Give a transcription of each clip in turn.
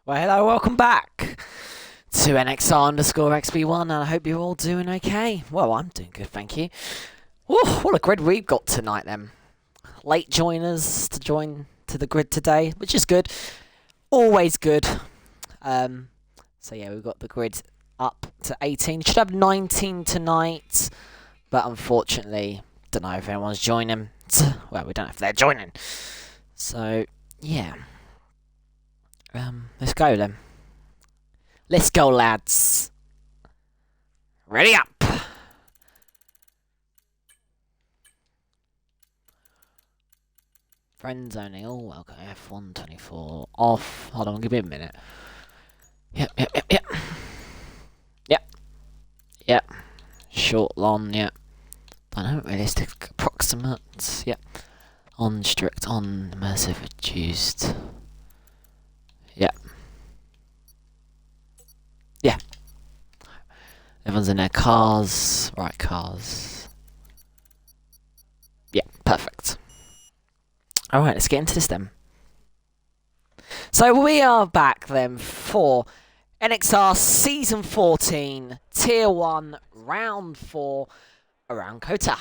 Well, hello, welcome back to NXR_XB1, and I hope you're all doing okay. Well, I'm doing good, thank you. Ooh, what a grid we've got tonight, then. Late joiners to join to the grid today, which is good. Always good. So yeah, we've got the grid up to 18. Should have 19 tonight, but unfortunately, don't know if anyone's joining. Well, we don't know if they're joining. So, yeah. Let's go then. Let's go, lads. Ready up. Friends only. Oh, okay. F124 off. Hold on, give me a minute. Yep. Yep. Short, long, yep. Dynamic, realistic, approximate, yep. On, strict, on, immersive, reduced. Yep. Yeah. Everyone's in their cars. Right, cars. Yeah, perfect. Alright, let's get into this then. So we are back then for NXR Season 14, Tier 1, Round 4, around Cota.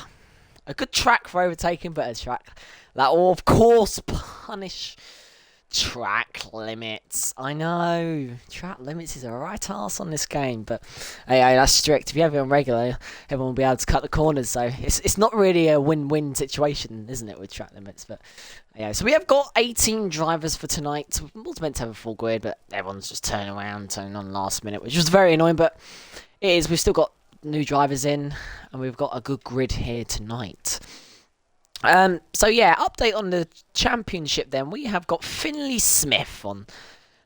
A good track for overtaking, but a track that will of course punish track limits. I know, track limits is a right arse on this game, but hey, that's strict. If you have it on regular, everyone will be able to cut the corners, so it's not really a win-win situation, isn't it, with track limits? But yeah, so we have got 18 drivers for tonight. We was meant to have a full grid, but everyone's just turning on last minute, which was very annoying, but it is. We've still got new drivers in, and we've got a good grid here tonight. So yeah, update on the championship then. We have got Finley Smith on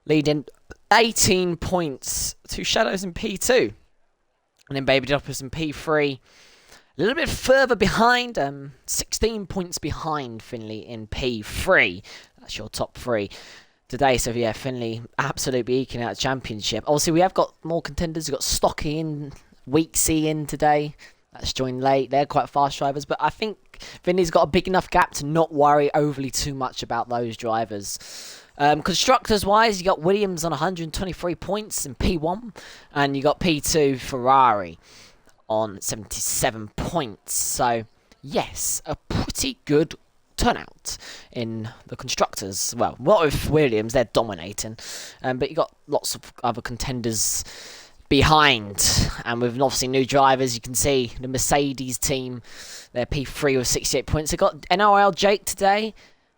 leading 18 points to Shadows in P2. And then Baby Droppers in P3. A little bit further behind, 16 points behind Finley in P3. That's your top three today. So yeah, Finley absolutely eking out the championship. Obviously, we have got more contenders. We've got Stocky in, Weeksy in today. That's joined late. They're quite fast drivers, but I think Finley's got a big enough gap to not worry overly too much about those drivers. Constructors-wise, you got Williams on 123 points in P1, and you got P2 Ferrari on 77 points. So, yes, a pretty good turnout in the constructors. Well, what with Williams? They're dominating, but you got lots of other contenders behind, and with obviously new drivers. You can see the Mercedes team, they're P3 with 68 points. They got NRL Jake today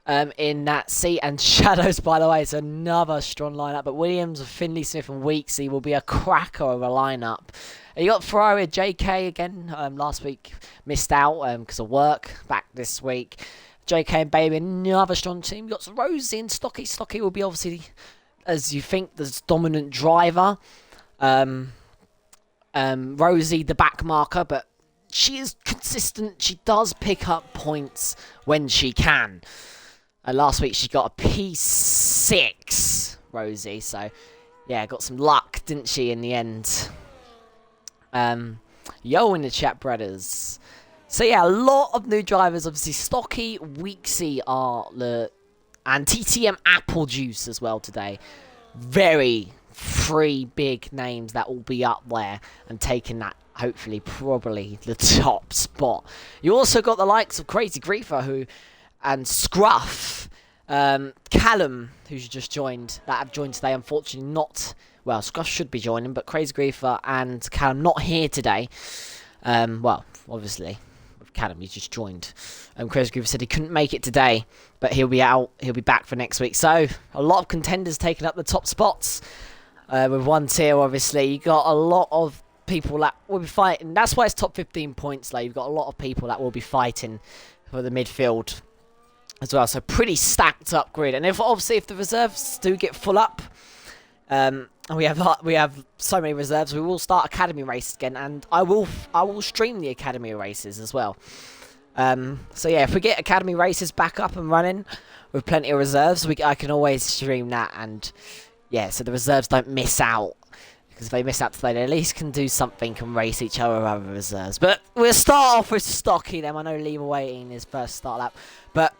in that seat, and Shadows, by the way, it's another strong lineup. But Williams, Finley Smith and Weeksy will be a cracker of a lineup. You got Ferrari JK again. Last week missed out because of work. Back this week. JK and Baby, another strong team. You got Rosie and Stocky. Stocky will be obviously, as you think, the dominant driver. Rosie, the back marker, but she is consistent. She does pick up points when she can. Last week she got a P6, Rosie, so yeah, got some luck, didn't she, in the end? Yo in the chat, brothers. So yeah, a lot of new drivers. Obviously, Stocky, Weeksy and TTM Apple Juice as well today. Very three big names that will be up there and taking that, hopefully, probably the top spot. You also got the likes of Crazy Griefer and Scruff, Callum, who's just joined, that have joined today. Unfortunately, not. Well, Scruff should be joining, but Crazy Griefer and Callum not here today. Well, obviously, with Callum, he just joined. Crazy Griefer said he couldn't make it today, but he'll be out. He'll be back for next week. So a lot of contenders taking up the top spots. With one tier, obviously, you got a lot of people that will be fighting. That's why it's top 15 points. Like, you've got a lot of people that will be fighting for the midfield as well. So pretty stacked up grid. And if the reserves do get full up, and we have so many reserves, we will start academy races again, and I will stream the academy races as well. So yeah, if we get academy races back up and running with plenty of reserves, I can always stream that. And yeah, so the reserves don't miss out, because if they miss out today, they at least can do something and race each other with other reserves. But we'll start off with Stocky then. I know Lee were waiting his first start lap, but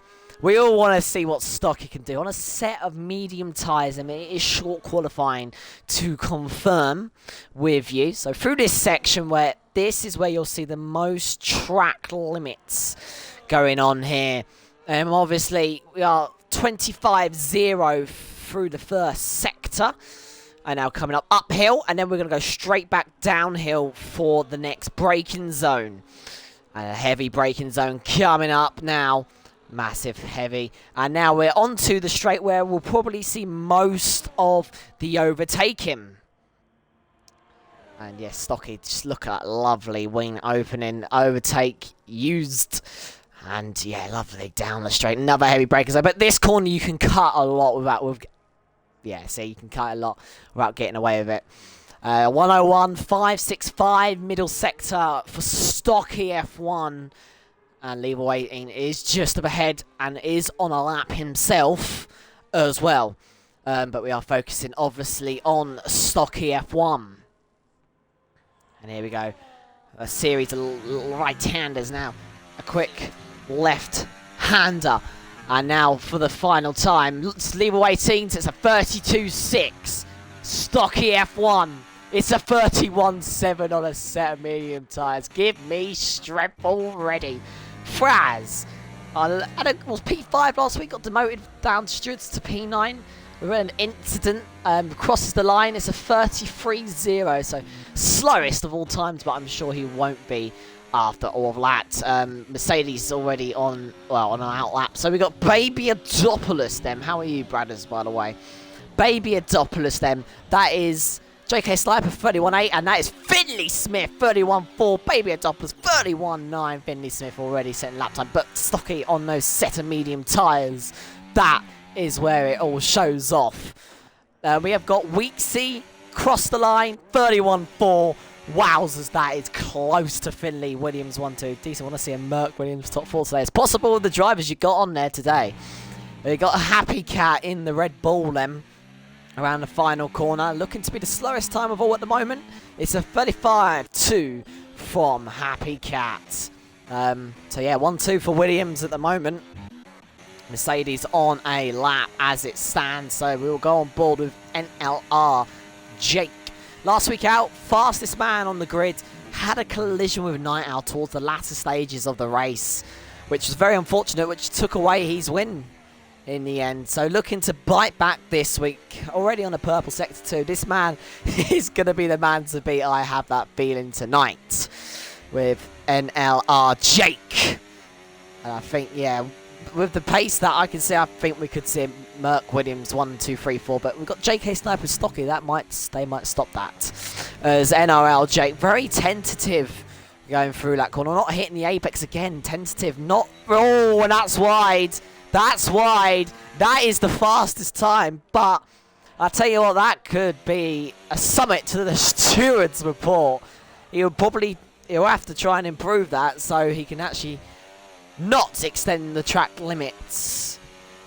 We all want to see what Stocky can do on a set of medium tyres. I mean, it is short qualifying to confirm with you. So through this section, where this is where you'll see the most track limits going on here. Obviously, we are 25-0 through the first sector. And now coming up uphill, and then we're going to go straight back downhill for the next braking zone. And a heavy braking zone coming up now. Massive heavy. And now we're onto the straight where we'll probably see most of the overtaking. And yes, Stocky, just look at that lovely wing opening. Overtake used. And yeah, lovely down the straight. Another heavy braking zone. But this corner you can cut a lot without... Yeah, see, you can cut a lot without getting away with it. 101.565 middle sector for Stocky F1. And Lever Waiting is just up ahead and is on a lap himself as well. But we are focusing, obviously, on Stocky F1. And here we go. A series of right-handers now. A quick left-hander. And now for the final time, Lever Waiting, it's a 32.6. Stocky F1. It's a 31.7 on a set of medium tyres. Give me strength already. Fraz was P5 last week, got demoted down Studs to P9. We had an incident, crosses the line. It's a 33.0, so slowest of all times, but I'm sure he won't be after all of that. Mercedes already on an out lap. So we got Baby Adopoulos them. How are you, Bradders, by the way? Baby Adopoulos them. That is JK Sniper 31.8, and that is Finley Smith 31.4. Baby Adopoulos 31.9. Finley Smith already setting lap time, but Stocky on those set of medium tyres. That is where it all shows off. We have got Weeksy cross the line 31.4. Wowzers, that is close to Finley Williams 1-2. Decent. Want to see a Merc Williams top 4 today. It's possible with the drivers you got on there today. We got a Happy Cat in the Red Bull then around the final corner, looking to be the slowest time of all at the moment. It's a 35.2 from Happy Cat. So yeah, 1-2 for Williams at the moment. Mercedes on a lap as it stands, so we will go on board with NLR Jake. Last week out, fastest man on the grid, had a collision with Night Owl towards the latter stages of the race, which was very unfortunate, which took away his win in the end. So looking to bite back this week, already on a purple sector 2. This man is going to be the man to beat, I have that feeling, tonight with NLR Jake. And I think, yeah, with the pace that I can see, I think we could see Merc Williams 1, 2, 3, 4. But we've got JK Sniper Stocky. They might stop that. As NRL Jake, very tentative going through that corner. Not hitting the apex again. Tentative. Not. Oh, and that's wide. That's wide. That is the fastest time. But I tell you what, that could be a summit to the steward's report. He'll have to try and improve that so he can actually not extend the track limits.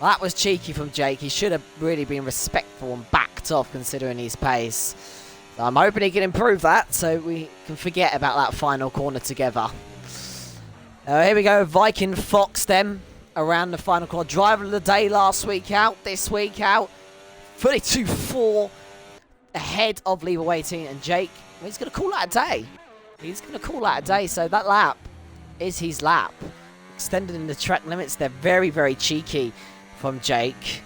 Well, that was cheeky from Jake. He should have really been respectful and backed off considering his pace. So I'm hoping he can improve that so we can forget about that final corner together. Here we go, Viking Fox then around the final corner. Driver of the day last week out, this week out. 32.4 ahead of Lever Waiting, and Jake, well, he's going to call that a day. He's going to call that a day, so that lap is his lap. Extending the track limits, they're very, very cheeky from Jake.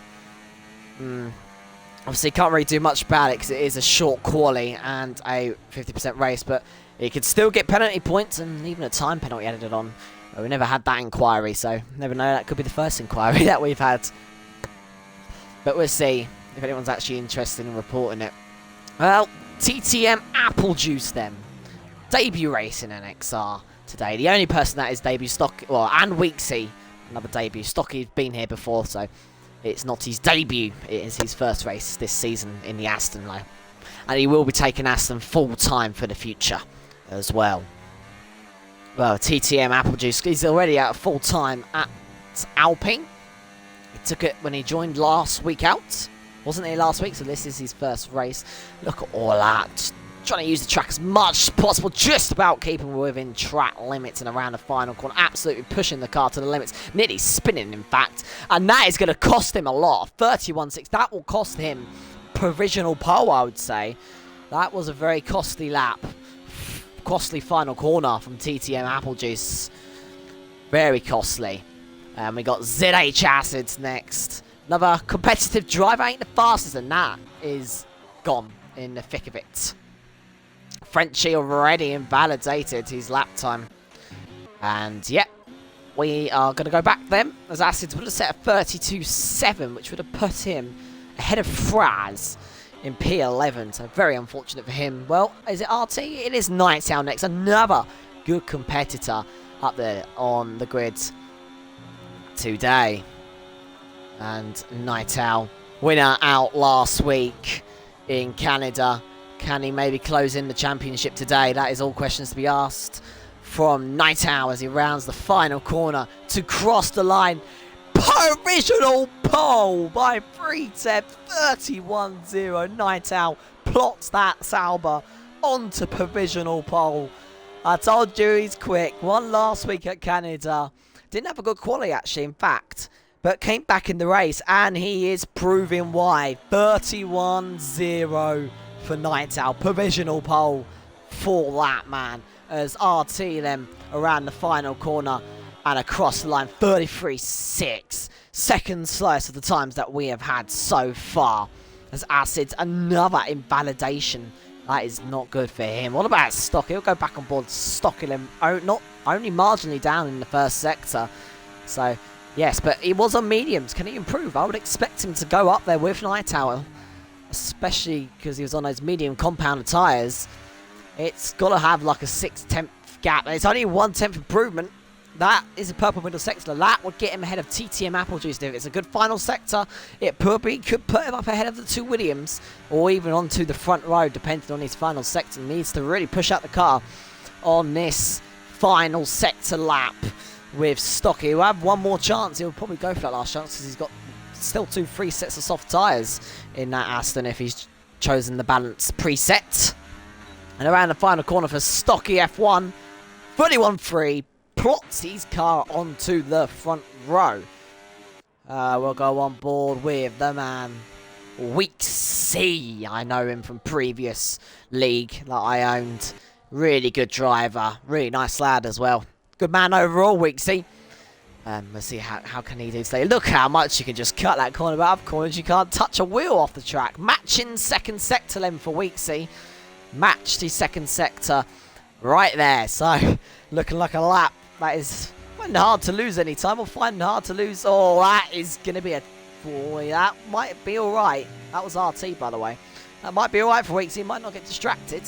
Obviously, can't really do much about it because it is a short quali and a 50% race, but he could still get penalty points and even a time penalty added on. We never had that inquiry, so never know, that could be the first inquiry that we've had. But we'll see if anyone's actually interested in reporting it. Well, TTM Apple Juice then. Debut race in NXR today. The only person that is debut stock, well, and Weeksy, another debut. Stocky's been here before, so it's not his debut. It is his first race this season in the Aston line. And he will be taking Aston full time for the future as well. Well, TTM Apple Juice, he's already out full time at Alpine. He took it when he joined last week out. Wasn't he last week? So this is his first race. Look at all that. trying to use the track as much as possible, just about keeping within track limits and around the final corner. Absolutely pushing the car to the limits, nearly spinning, in fact. And that is going to cost him a lot. 31.6, that will cost him provisional pole, I would say. That was a very costly lap. Costly final corner from TTM Applejuice. Very costly. And we got ZH Acids next. Another competitive driver, ain't the fastest, and that is gone in the thick of it. Frenchie already invalidated his lap time. And yeah, we are going to go back then, as Acids would have set a 32.7, which would have put him ahead of Fraz in P11. So very unfortunate for him. Well, is it RT? It is Night Owl next. Another good competitor up there on the grid today. And Night Owl, winner out last week in Canada. Can he maybe close in the championship today? That is all questions to be asked from Night Owl as he rounds the final corner to cross the line. Provisional pole by 31.0. Night Owl plots that Sauber onto provisional pole. I told you he's quick. Won last week at Canada. Didn't have a good quality actually, in fact. But came back in the race, and he is proving why. 31.0 for Night Owl. Provisional pole for that man. As RT then around the final corner and across the line. 33.6. Second slowest of the times that we have had so far. As Acids, another invalidation. That is not good for him. What about Stock? He'll go back on board. Stocking him not only marginally down in the first sector. So... yes, but he was on mediums. Can he improve? I would expect him to go up there with Night Owl. Especially because he was on those medium compounded tyres. It's got to have like a 6/10 gap. And it's only 1/10 improvement. That is a purple middle sector. That would get him ahead of TTM Applejuice. If it's a good final sector, it probably could put him up ahead of the two Williams. Or even onto the front row, depending on his final sector. He needs to really push out the car on this final sector lap. With Stocky, he'll have one more chance. He'll probably go for that last chance because he's got still 3 sets of soft tyres in that Aston if he's chosen the balance preset. And around the final corner for Stocky F1, 31.3, plots his car onto the front row. We'll go on board with the man Week C. I know him from previous league that I owned. Really good driver, really nice lad as well. Good man overall, Weeksy. Let's see how can he do today. Look how much you can just cut that corner, but other corners you can't touch a wheel off the track. Matching second sector then for Weeksy. Matched his second sector right there. So looking like a lap. That is finding hard to lose any time. Or finding hard to lose. Oh, that is going to be a... boy, that might be alright. That was RT, by the way. That might be alright for Weeksy. He might not get distracted.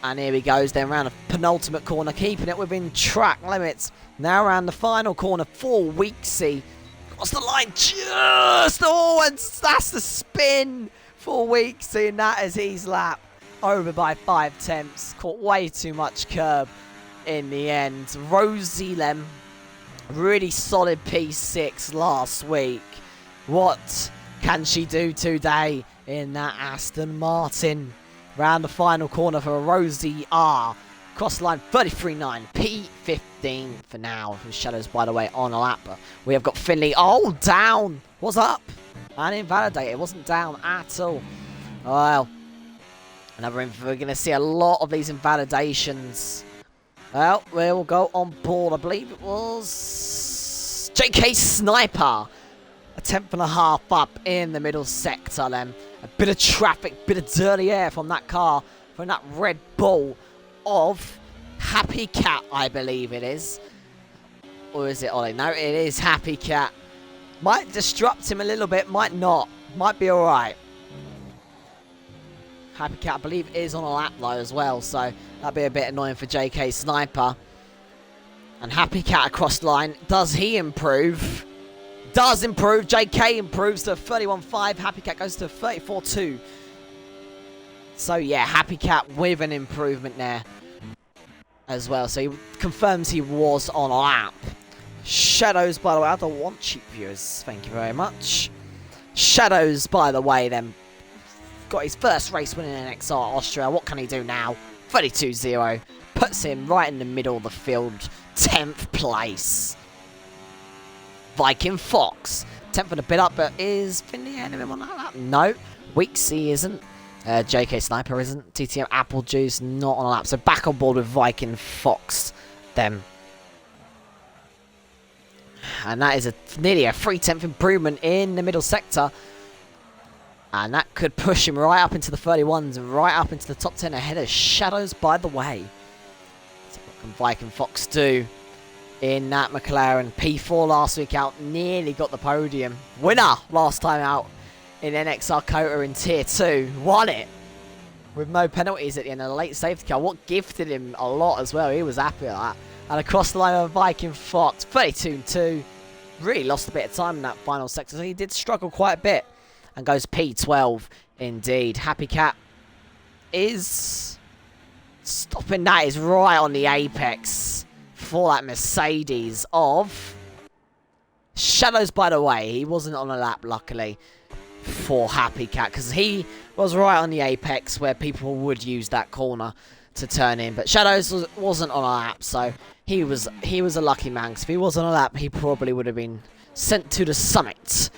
And here he goes then around the penultimate corner, keeping it within track limits. Now around the final corner for Weeksy. Across the line just... oh, and that's the spin for Weeksy. And that is his lap. Over by 5/10. Caught way too much curb in the end. Rosie Lem. Really solid P6 last week. What can she do today in that Aston Martin? Round the final corner for Rosie R. Cross line 33.9. P15 for now. Shadows, by the way, on a lap. We have got Finley. Oh, down. What's up? And invalidated. It wasn't down at all. Well, we're going to see a lot of these invalidations. Well, we'll go on board. I believe it was JK Sniper. A 10.5 up in the middle sector then. A bit of traffic, bit of dirty air from that car, from that Red Bull of Happy Cat, I believe it is. Or is it Ollie? No, it is Happy Cat. Might disrupt him a little bit, might not. Might be alright. Happy Cat, I believe, is on a lap though as well, so that'd be a bit annoying for JK Sniper. And Happy Cat across the line. Does he improve? Does improve. JK improves to 31.5. Happy Cat goes to 34.2. So yeah, Happy Cat with an improvement there as well. So he confirms he was on a lap. Shadows, by the way. I don't want cheap viewers. Thank you very much. Shadows, by the way, then got his first race win in NXR Austria. What can he do now? 32-0. Puts him right in the middle of the field. 10th place. Viking Fox. 10th for the bit up, but is Finley ahead of him on that? No. Weeksy isn't. JK Sniper isn't. TTM Apple Juice not on a lap. So back on board with Viking Fox. Them. And that is nearly a 3/10 improvement in the middle sector. And that could push him right up into the 31s and right up into the top 10 ahead of Shadows by the way. So what can Viking Fox do in that McLaren? P4 last week out, nearly got the podium. Winner last time out in NXR Cota in Tier 2. Won it with no penalties at the end of the late safety car. What gifted him a lot as well. He was happy at that. And across the line of Viking Fox, 32-2. Really lost a bit of time in that final sector. So he did struggle quite a bit. And goes P12 indeed. Happy Cat is stopping that. Is right on the apex for that Mercedes of Shadows by the way. He wasn't on a lap luckily for Happy Cat. Because he was right on the apex where people would use that corner to turn in. But Shadows wasn't on a lap. So he was a lucky man. Because if he was on a lap he probably would have been sent to the summit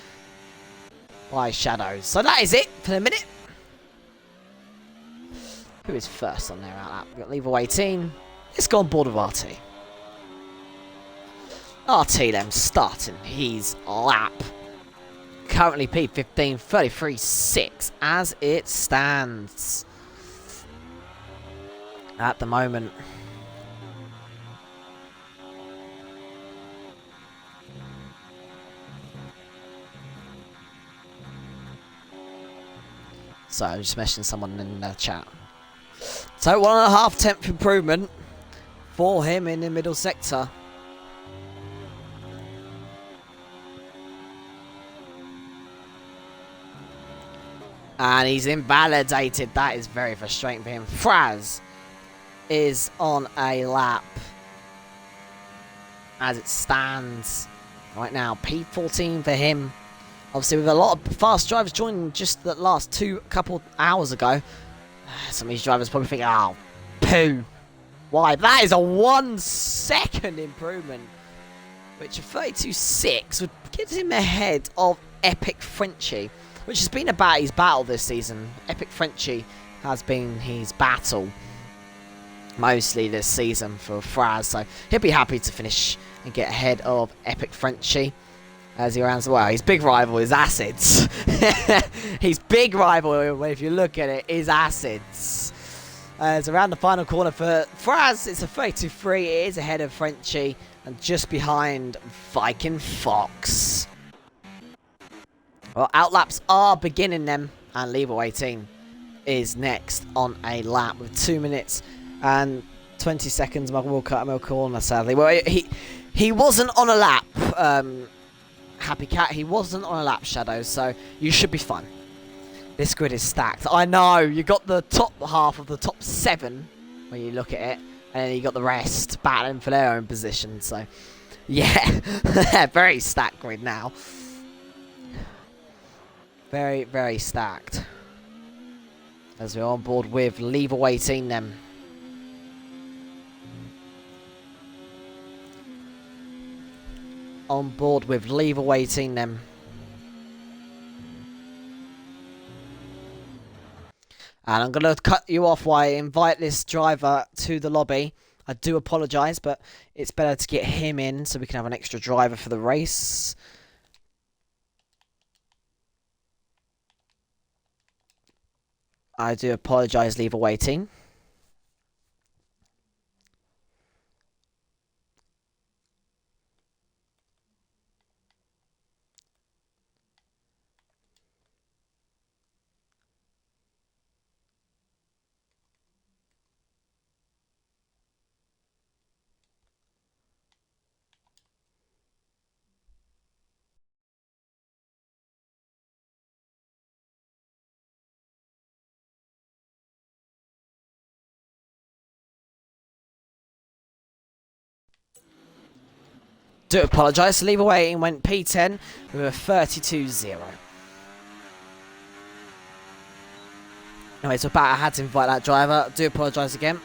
by Shadows. So that is it for the minute. Who is first on their out lap? We've got Level 18. Let's go on board with RT. RT then starting his lap. Currently P15, 33.6 as it stands at the moment. So I'm just messaging someone in the chat. So 1.5 improvement for him in the middle sector. And he's invalidated. That is very frustrating for him. Fraz is on a lap as it stands right now. P14 for him. Obviously, with a lot of fast drivers joining just the last couple hours ago, some of these drivers probably think, oh, poo. Why? That is a 1 second improvement, which a 32.6 would get him ahead of Epic Frenchie, which has been about his battle this season. Epic Frenchie has been his battle mostly this season for Fraz, so he'll be happy to finish and get ahead of Epic Frenchie. As he rounds the way, his big rival is Acids. His big rival, if you look at it, is Acids. It's around the final corner for Fraz. It's a 32.3. It is ahead of Frenchie and just behind Viking Fox. Well, outlaps are beginning them, and Level 18 is next on a lap with 2 minutes and 20 seconds. We'll cut him a corner, sadly. Well, he wasn't on a lap. Happy Cat, he wasn't on a lap, Shadows, so you should be fine. This grid is stacked. I know, you got the top half of the top 7 when you look at it, and then you got the rest battling for their own position, so yeah, very stacked grid now. Very, very stacked. As we're on board with Level 18 then. On board with Level 18 then. And I'm going to cut you off while I invite this driver to the lobby. I do apologise, but it's better to get him in so we can have an extra driver for the race. I do apologise, Level 18. Do apologise. Level 18 went P10 with a 32-0. Anyway, so I had to invite that driver. I do apologise again.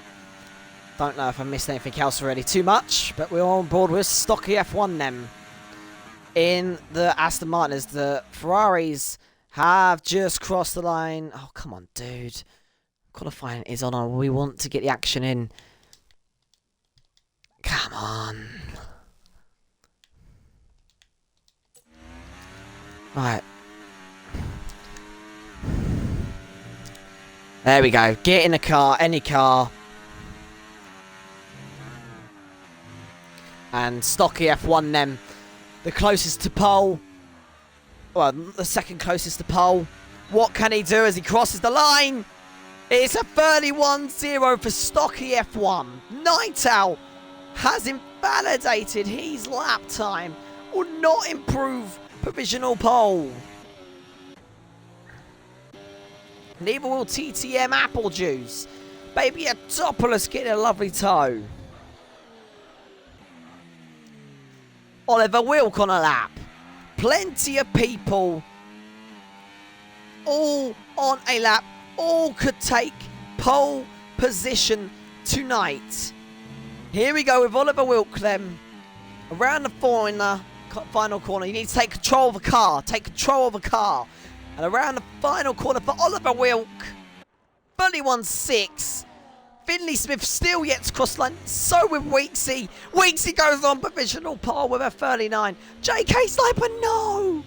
Don't know if I missed anything else already too much, but we're on board with stocky F1 then. In the Aston Martins, the Ferraris have just crossed the line. Oh, come on, dude. Qualifying is on. We want to get the action in. Come on. Right. There we go. Get in the car, any car. And stocky F1 then. The closest to pole. Well, the second closest to pole. What can he do as he crosses the line? It's a 31-0 for stocky F1. Night Owl has invalidated his lap time. Will not improve provisional pole. Neither will TTM Apple Juice. Baby Atopoulos getting a lovely toe. Oliver Wilk on a lap. Plenty of people all on a lap. All could take pole position tonight. Here we go with Oliver Wilk then. Around the final corner. You need to take control of the car. Take control of the car. And around the final corner for Oliver Wilk. 31-6. Finley Smith still yet to cross line. So with Weeksy. Weeksy goes on provisional pole with a 39. JK Sniper, no!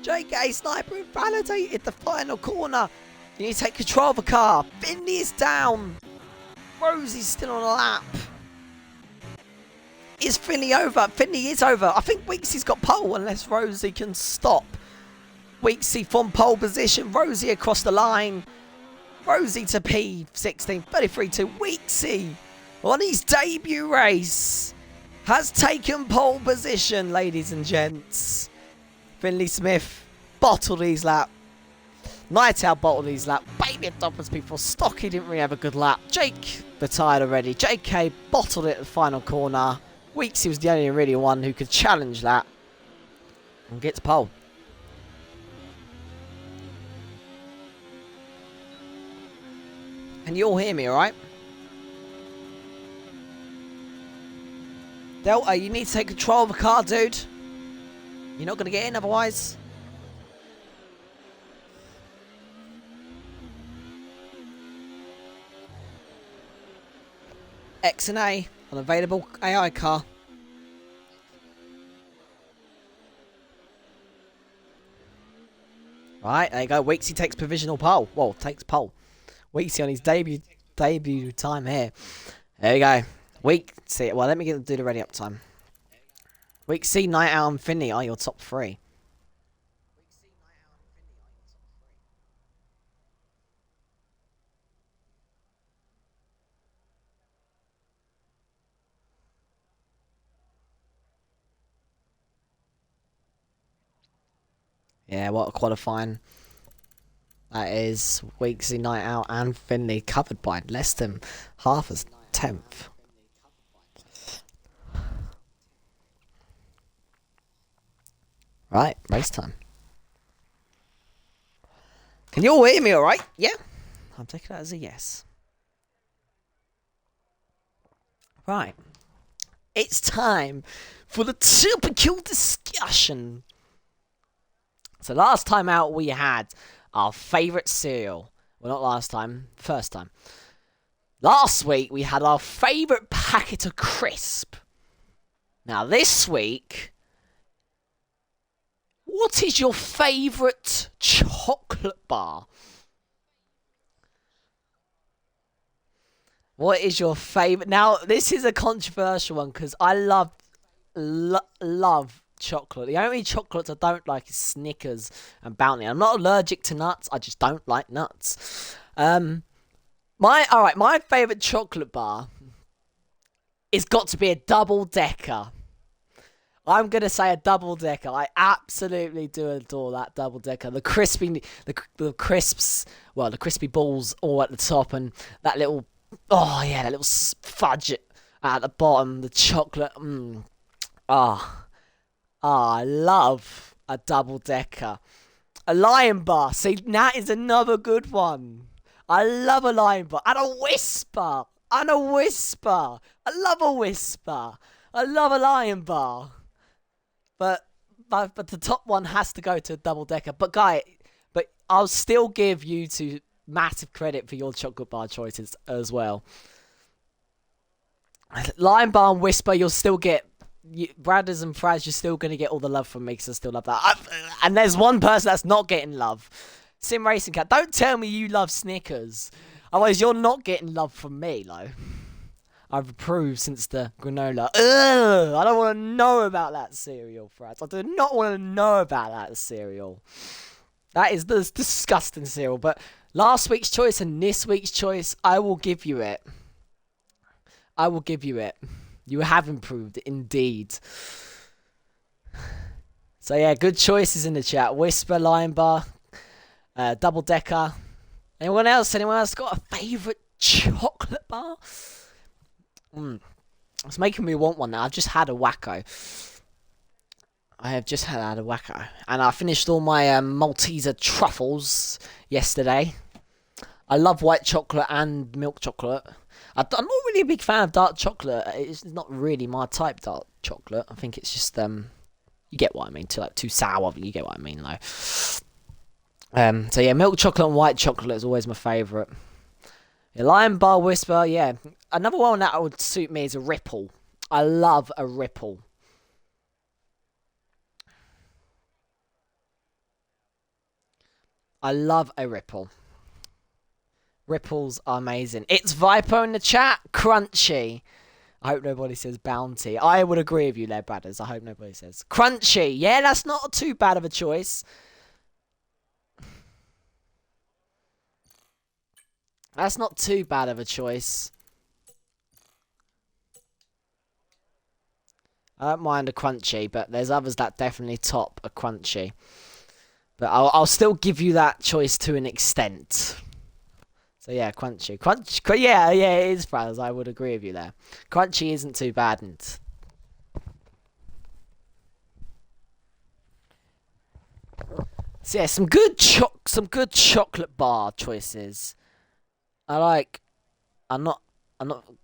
JK Sniper invalidated the final corner. You need to take control of the car. Finley is down. Rosie's still on a lap. Is Finley over? Finley is over. I think Weeksy's got pole unless Rosie can stop. Weeksy from pole position. Rosie across the line. Rosie to P16. 33-2. Weeksy on his debut race has taken pole position, ladies and gents. Finley Smith bottled his lap. Night Owl bottled his lap. Baby Doppers people. Stocky didn't really have a good lap. Jake retired already. JK bottled it at the final corner. Weeksy was the only really one who could challenge that and get to pole. Can you all hear me, alright? Delta, you need to take control of the car, dude. You're not going to get in otherwise. X and A, unavailable AI car. Right, there you go. Weeksy takes provisional pole. Well, takes pole. Weeksy on his debut time here. There you go. Weeksy. Well, let me do the ready up time. Weeksy, Night Owl, and Finley are your top three. Yeah, what a qualifying. That is Weeksy, Night Owl, and Finley covered by less than half as 10th. Right, race time. Can you all hear me alright? Yeah? I'm taking that as a yes. Right. It's time for the typical discussion. So last time out we had our favourite cereal. Well, not last time. First time. Last week we had our favourite packet of crisp. Now this week, what is your favourite chocolate bar? What is your favourite? Now this is a controversial one because I love chocolate. The only chocolates I don't like is Snickers and Bounty. I'm not allergic to nuts. I just don't like nuts. My favourite chocolate bar is got to be a double-decker. I'm going to say a double-decker. I absolutely do adore that double-decker. The crispy, the crisps, well, the crispy balls all at the top and that little, oh yeah, that little fudge at the bottom, the chocolate, I love a double-decker. A Lion Bar. See, that is another good one. I love a lion bar. And a whisper. And a whisper. I love a whisper. I love a lion bar. But the top one has to go to a double decker. But I'll still give you two massive credit for your chocolate bar choices as well. Lion bar and whisper, you'll still get Bradders and Fraz. You're still gonna get all the love from me because I still love that. And there's one person that's not getting love. Sim Racing Cat. Don't tell me you love Snickers. Otherwise, you're not getting love from me, though. I've approved since the granola. Ugh, I don't want to know about that cereal, Fraz. I do not want to know about that cereal. That is the disgusting cereal. But last week's choice and this week's choice, I will give you it. I will give you it. You have improved, indeed. So yeah, good choices in the chat. Whisper, Lion Bar, Double Decker. Anyone else? Anyone else got a favourite chocolate bar? It's making me want one now. I've just had a Wacko. I have just had a Wacko. And I finished all my Malteser truffles yesterday. I love white chocolate and milk chocolate. I'm not really a big fan of dark chocolate. It's not really my type, dark chocolate. I think it's just, you get what I mean. Too sour, but you get what I mean, though. So yeah, milk chocolate and white chocolate is always my favourite. Yeah, Lion Bar, Whisper, yeah. Another one that would suit me is a Ripple. I love a Ripple. I love a Ripple. Ripples are amazing. It's Viper in the chat. Crunchy. I hope nobody says Bounty. I would agree with you there, Bradders. I hope nobody says Crunchy. Yeah, that's not too bad of a choice. That's not too bad of a choice. I don't mind a Crunchy, but there's others that definitely top a Crunchy. But I'll still give you that choice to an extent. So yeah, Crunchy. Yeah, it is, brothers. I would agree with you there. Crunchy isn't too bad. So yeah, some good chocolate bar choices. I'm not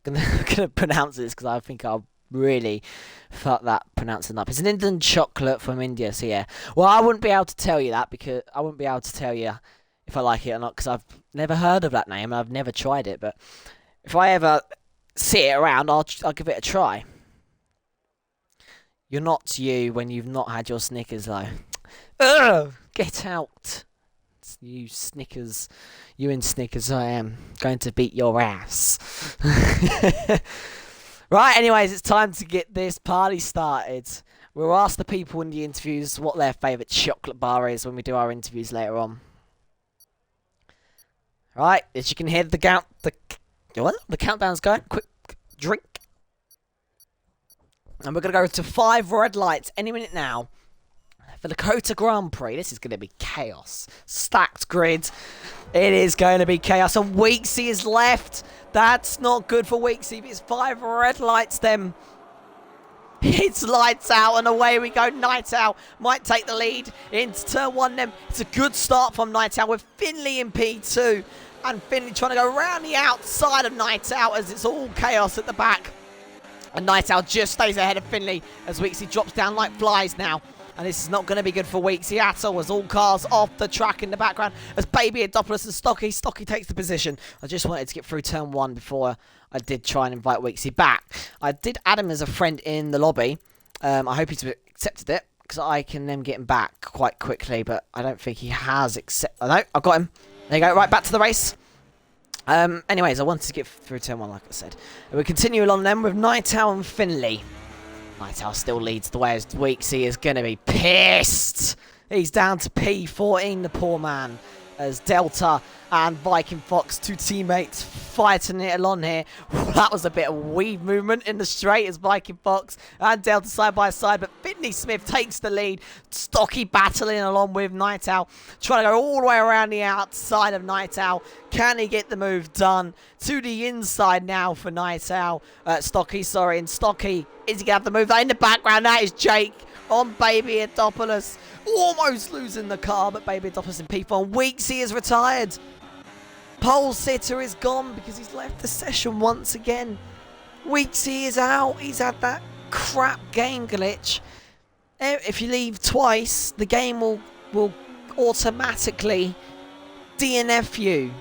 gonna pronounce this because I think I'll really fuck that pronouncing up. It's an Indian chocolate from India, so yeah. Well, I wouldn't be able to tell you that because I wouldn't be able to tell you if I like it or not because I've never heard of that name and I've never tried it. But if I ever see it around, I'll give it a try. You're not you when you've not had your Snickers though. Ugh, get out. You Snickers, you and Snickers, I am going to beat your ass. Right, anyways, it's time to get this party started. We'll ask the people in the interviews what their favourite chocolate bar is when we do our interviews later on. Right, as you can hear the countdown's going. Quick drink. And we're going to go to 5 red lights any minute now. For the Cota Grand Prix, this is going to be chaos. Stacked grid. It is going to be chaos. And Weeksy is left. That's not good for Weeksy. It's 5 red lights then. It's lights out and away we go. Night Owl might take the lead into turn 1 then. It's a good start from Night Owl with Finley in P2. And Finley trying to go around the outside of Night Owl as it's all chaos at the back. And Night Owl just stays ahead of Finley as Weeksy drops down like flies now. And this is not going to be good for Weeksy at all as all cars off the track in the background as Baby Adopoulos and Stocky takes the position. I just wanted to get through turn 1 before I did try and invite Weeksy back. I did add him as a friend in the lobby. I hope he's accepted it because I can then get him back quite quickly, but I don't think he has accepted. Oh, no, I've got him. There you go, right back to the race. Anyways, I wanted to get through turn 1 like I said. And we continue along then with Night Owl and Finley. Night Owl still leads the way as Weeksy is going to be pissed. He's down to P14, the poor man, as Delta and Viking Fox, 2 teammates, fighting it along here. That was a bit of weave movement in the straight as Viking Fox and Delta side by side, but Finley Smith takes the lead. Stocky battling along with Night Owl, trying to go all the way around the outside of Night Owl. Can he get the move done? To the inside now for Night Owl. Stocky, sorry, and Stocky, is he going to have the move? In the background, that is Jake on Baby Adopoulos. Almost losing the car, but Baby Adopoulos in P4. Weeksy is retired. Pole sitter is gone because he's left the session once again. Weeksy is out. He's had that crap game glitch. If you leave twice, the game will automatically DNF you.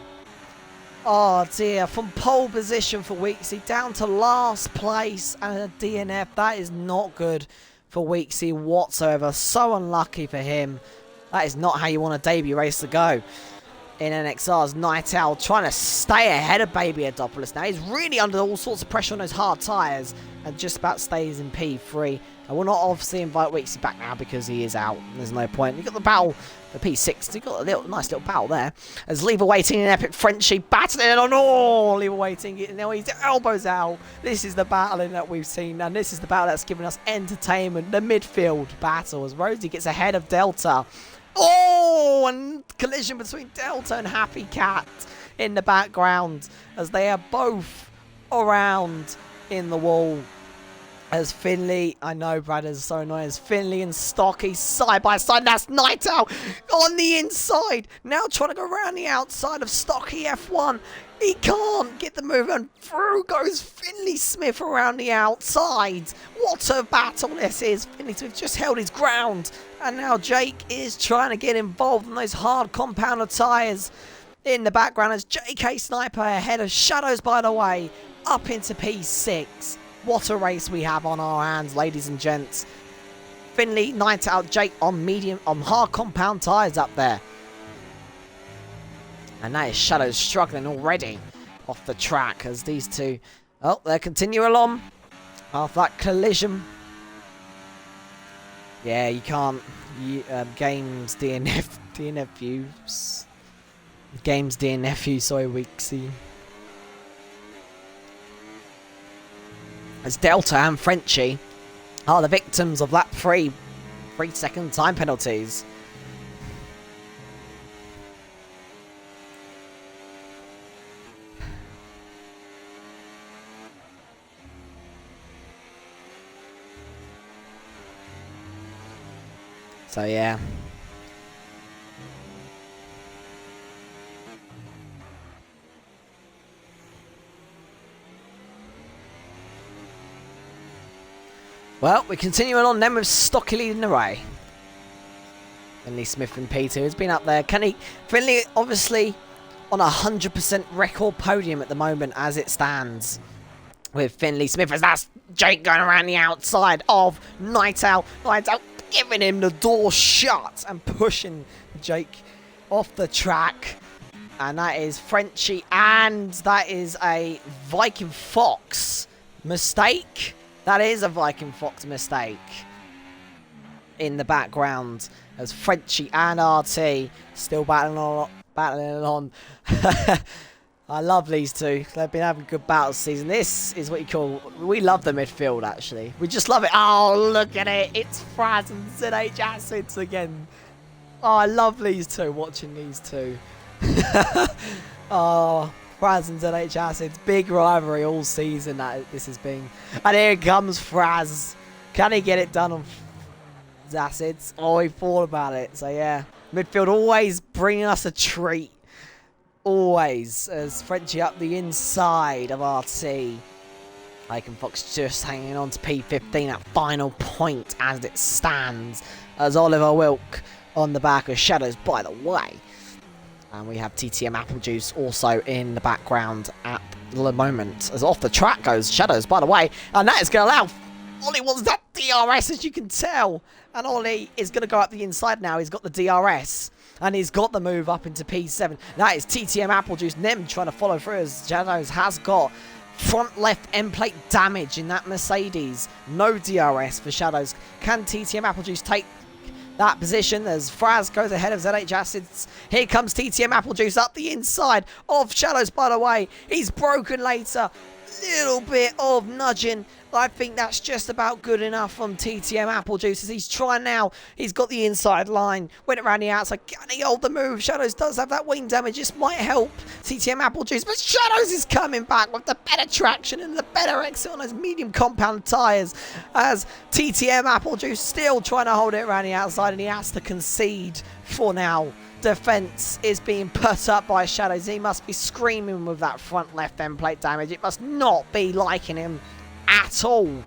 Oh dear, from pole position for Weeksy down to last place and a DNF. That is not good for Weeksy whatsoever. So unlucky for him. That is not how you want a debut race to go. In NXR's Night Owl, trying to stay ahead of Baby Adopoulos now. He's really under all sorts of pressure on those hard tyres and just about stays in P3. I will not obviously invite Weeksy back now because he is out. There's no point. You've got the battle for P6. You've got a nice little battle there. As Lever Waiting and Epic Frenchie battling on all. Lever Waiting, now he's elbows out. This is the battling that we've seen, and this is the battle that's given us entertainment. The midfield battle as Rosie gets ahead of Delta. Oh, and collision between Delta and Happy Cat in the background as they are both around in the wall. As Finley, I know Brad is so annoying, as Finley and Stocky side by side. That's Night Owl on the inside. Now trying to go around the outside of Stocky F1. He can't get the move, and through goes Finley Smith around the outside. What a battle this is. Finley Smith just held his ground. And now Jake is trying to get involved in those hard compounder tyres in the background as JK Sniper ahead of Shadows, by the way, up into P6. What a race we have on our hands, ladies and gents. Finley, Night Owl, Jake on hard compound tyres up there. And that is Shadows struggling already off the track as these two, oh, they continue along after that collision. Yeah, you can't, games DNF views. Games DNF you, sorry, Weeksy. As Delta and Frenchie are the victims of lap 3-second time penalties. So yeah. Well, we're continuing on then with Stocky leading the way. Finley Smith and P2 has been up there. Finley obviously on a 100% record podium at the moment as it stands. With Finley Smith as that's Jake going around the outside of Night Owl. Night Owl giving him the door shut and pushing Jake off the track. And that is Frenchie, and that is a Viking Fox mistake. That is a Viking Fox mistake in the background as Frenchie and RT still battling on. I love these two. They've been having good battles this season. This is what you call... We love the midfield, actually. We just love it. Oh, look at it. It's Fraz and ZH Acids again. Oh, I love these two, watching these two. Oh... Fraz and ZH Acids, big rivalry all season that this has been. And here comes Fraz. Can he get it done on Acids? Oh, he thought about it. So yeah, midfield always bringing us a treat. Always. As Frenchie up the inside of RT. Viking Fox just hanging on to P15 at final point as it stands. As Oliver Wilk on the back of Shadows, by the way. And we have TTM Apple Juice also in the background at the moment. As off the track goes Shadows, by the way. And that is going to allow... Ollie wants that DRS, as you can tell. And Ollie is going to go up the inside now. He's got the DRS. And he's got the move up into P7. That is TTM Apple Juice. Nem trying to follow through as Shadows has got front left end plate damage in that Mercedes. No DRS for Shadows. Can TTM Apple Juice take that position as Fraz goes ahead of ZH Acids? Here comes TTM Apple Juice up the inside of Shadows, by the way. He's broken later. Little bit of nudging. I think that's just about good enough from TTM Apple Juice as he's trying now. He's got the inside line. Went around the outside. Can he hold the move? Shadows does have that wing damage. This might help TTM Apple Juice. But Shadows is coming back with the better traction and the better exit on those medium compound tyres. As TTM Apple Juice still trying to hold it around the outside. And he has to concede for now. defense is being put up by Shadows. He must be screaming with that front left end plate damage. It must not be liking him at all.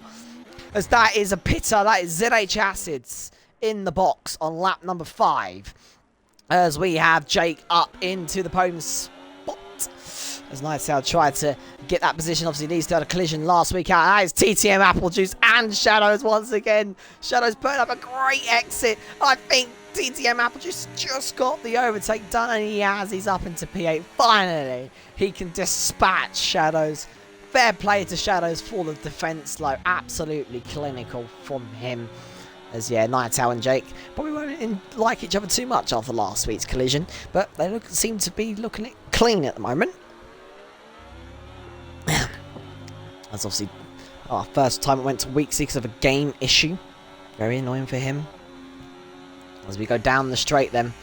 As that is a pitter, that is ZH Acids in the box on lap number 5. As we have Jake up into the podium spot. As Nightsail tried to get that position. Obviously, these two had a collision last week out. That is TTM Apple Juice and Shadows once again. Shadows putting up a great exit. I think TTM Apple Juice just got the overtake done, and he has. He's up into P8. Finally, he can dispatch Shadows. Fair play to Shadows for the defense, though. Absolutely clinical from him. As, yeah, Night Owl and Jake probably won't like each other too much after last week's collision, but they seem to be looking clean at the moment. That's obviously our first time it went to week 6 of a game issue. Very annoying for him. As we go down the straight then,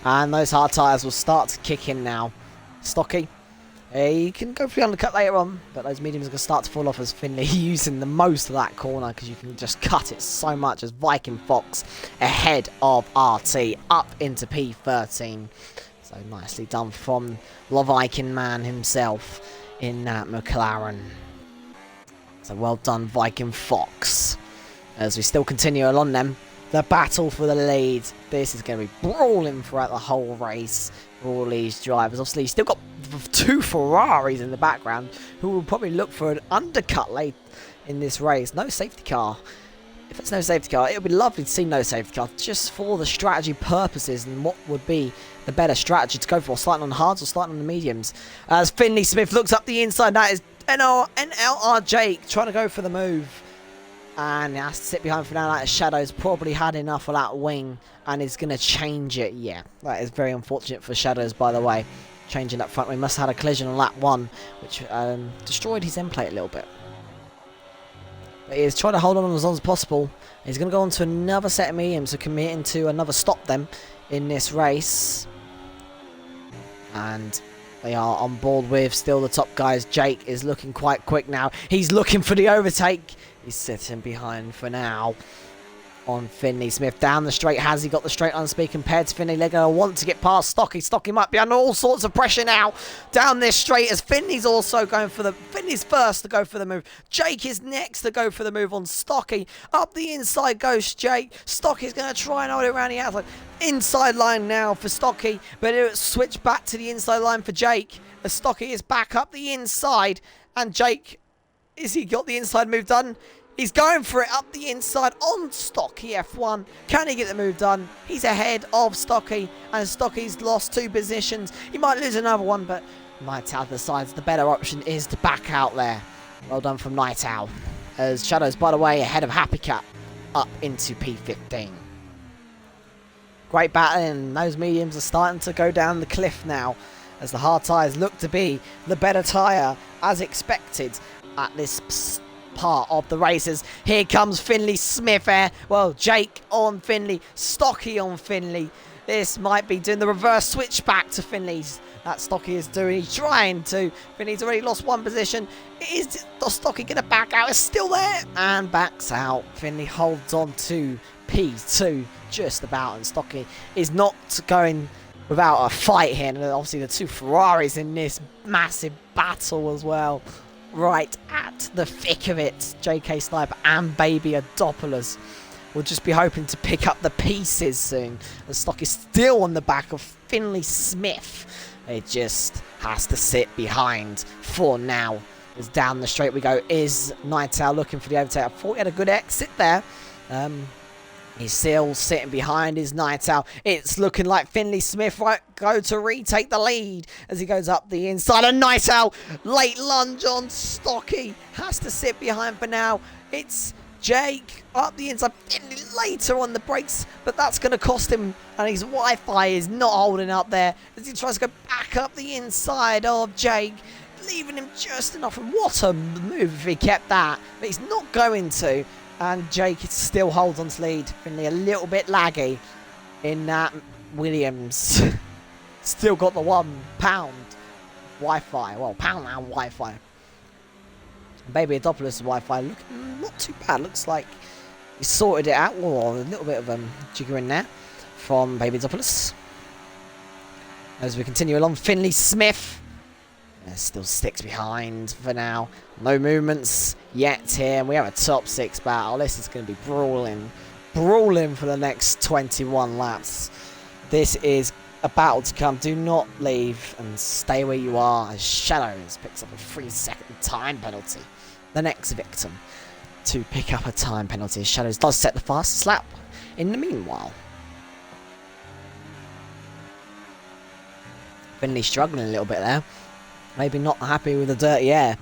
and those hard tyres will start to kick in now. Stocky. He can go for the undercut later on, but those mediums are going to start to fall off as Finley using the most of that corner because you can just cut it so much as Viking Fox ahead of RT up into P13. So nicely done from the Viking man himself in that McLaren. So well done, Viking Fox. As we still continue along them, the battle for the lead. This is going to be brawling throughout the whole race for all these drivers. Obviously, you've still got 2 Ferraris in the background who will probably look for an undercut late in this race. No safety car. If it's no safety car, it would be lovely to see no safety car just for the strategy purposes and what would be the better strategy to go for, starting on the hards or starting on the mediums. As Finley Smith looks up the inside, that is NLR Jake trying to go for the move. And he has to sit behind for now. That Shadow's probably had enough of that wing and is going to change it. Yeah, that is very unfortunate for Shadows, by the way. Changing that front wing. Must have had a collision on lap 1, which destroyed his end plate a little bit. But he is trying to hold on as long as possible. He's going to go on to another set of mediums, so committing to another stop them in this race. And they are on board with still the top guys. Jake is looking quite quick now. He's looking for the overtake. He's sitting behind for now on Finley Smith. Down the straight. Has he got the straight line speed compared to Finley? They're going to want to get past Stocky. Stocky might be under all sorts of pressure now. Down this straight as Finley's also going for the... Finley's first to go for the move. Jake is next to go for the move on Stocky. Up the inside goes Jake. Stocky's going to try and hold it around the outside. Inside line now for Stocky. But it'll switch back to the inside line for Jake. As Stocky is back up the inside. And Jake... Is he got the inside move done? He's going for it up the inside on Stocky F1. Can he get the move done? He's ahead of Stocky, and Stocky's lost 2 positions. He might lose another one, but Night Owl decides the better option is to back out there. Well done from Night Owl. As Shadows, by the way, ahead of Happy Cat up into P15. Great battle, and those mediums are starting to go down the cliff now, as the hard tyres look to be the better tyre as expected at this part of the races. Here comes Finley Smith there. Well, Jake on Finley, Stocky on Finley. This might be doing the reverse switch back to Finley's. That Stocky is doing. He's trying to. Finley's already lost 1 position. Is Stocky going to back out? It's still there and backs out. Finley holds on to P2 just about, and Stocky is not going without a fight here. And obviously the 2 Ferraris in this massive battle as well. Right at the thick of it. JK Sniper and Baby Adopoulos will just be hoping to pick up the pieces soon. The stock is still on the back of Finley Smith. It just has to sit behind for now. As down the straight we go. Is Night Owl looking for the overtake? I thought he had a good exit there. He's still sitting behind his Night Owl. It's looking like Finley Smith might go to retake the lead as he goes up the inside. And Night Owl, late lunge on Stocky. Has to sit behind for now. It's Jake up the inside. Finley later on the brakes, but that's going to cost him. And his Wi-Fi is not holding up there as he tries to go back up the inside of Jake, leaving him just enough. And what a move if he kept that. But he's not going to. And Jake still holds on to lead. Finley a little bit laggy in that Williams. Still got the £1 Wi-Fi. Well, pound and Wi-Fi. Baby Adopoulos' Wi-Fi looking not too bad. Looks like he sorted it out. Oh, a little bit of jigger in there from Baby Adopoulos. As we continue along, Finley Smith still sticks behind for now. No movements yet here. We have a top 6 battle. This is going to be brawling. Brawling for the next 21 laps. This is a battle to come. Do not leave and stay where you are as Shadows picks up a 3-second time penalty. The next victim to pick up a time penalty. Shadows does set the fastest lap in the meanwhile. Finley struggling a little bit there. Maybe not happy with the dirty air.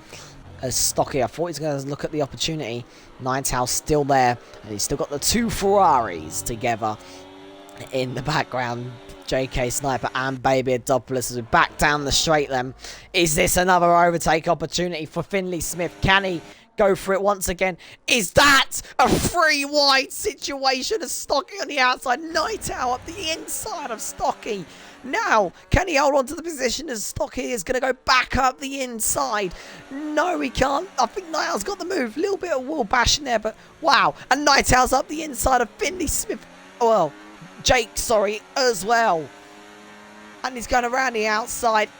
As Stocky, I thought he was going to look at the opportunity. Nightowl still there. And he's still got the 2 Ferraris together in the background. JK Sniper and Baby Adopoulos as we back down the straight then. Is this another overtake opportunity for Finley Smith? Can he go for it once again? Is that a 3 wide situation as Stocky on the outside? Nightowl up the inside of Stocky. Now, can he hold on to the position as Stocky is going to go back up the inside? No, he can't. I think Nightowl's got the move. A little bit of wall bashing there, but wow. And Nightowl's up the inside of Finley Smith. Well, Jake, sorry, as well. And he's going around the outside.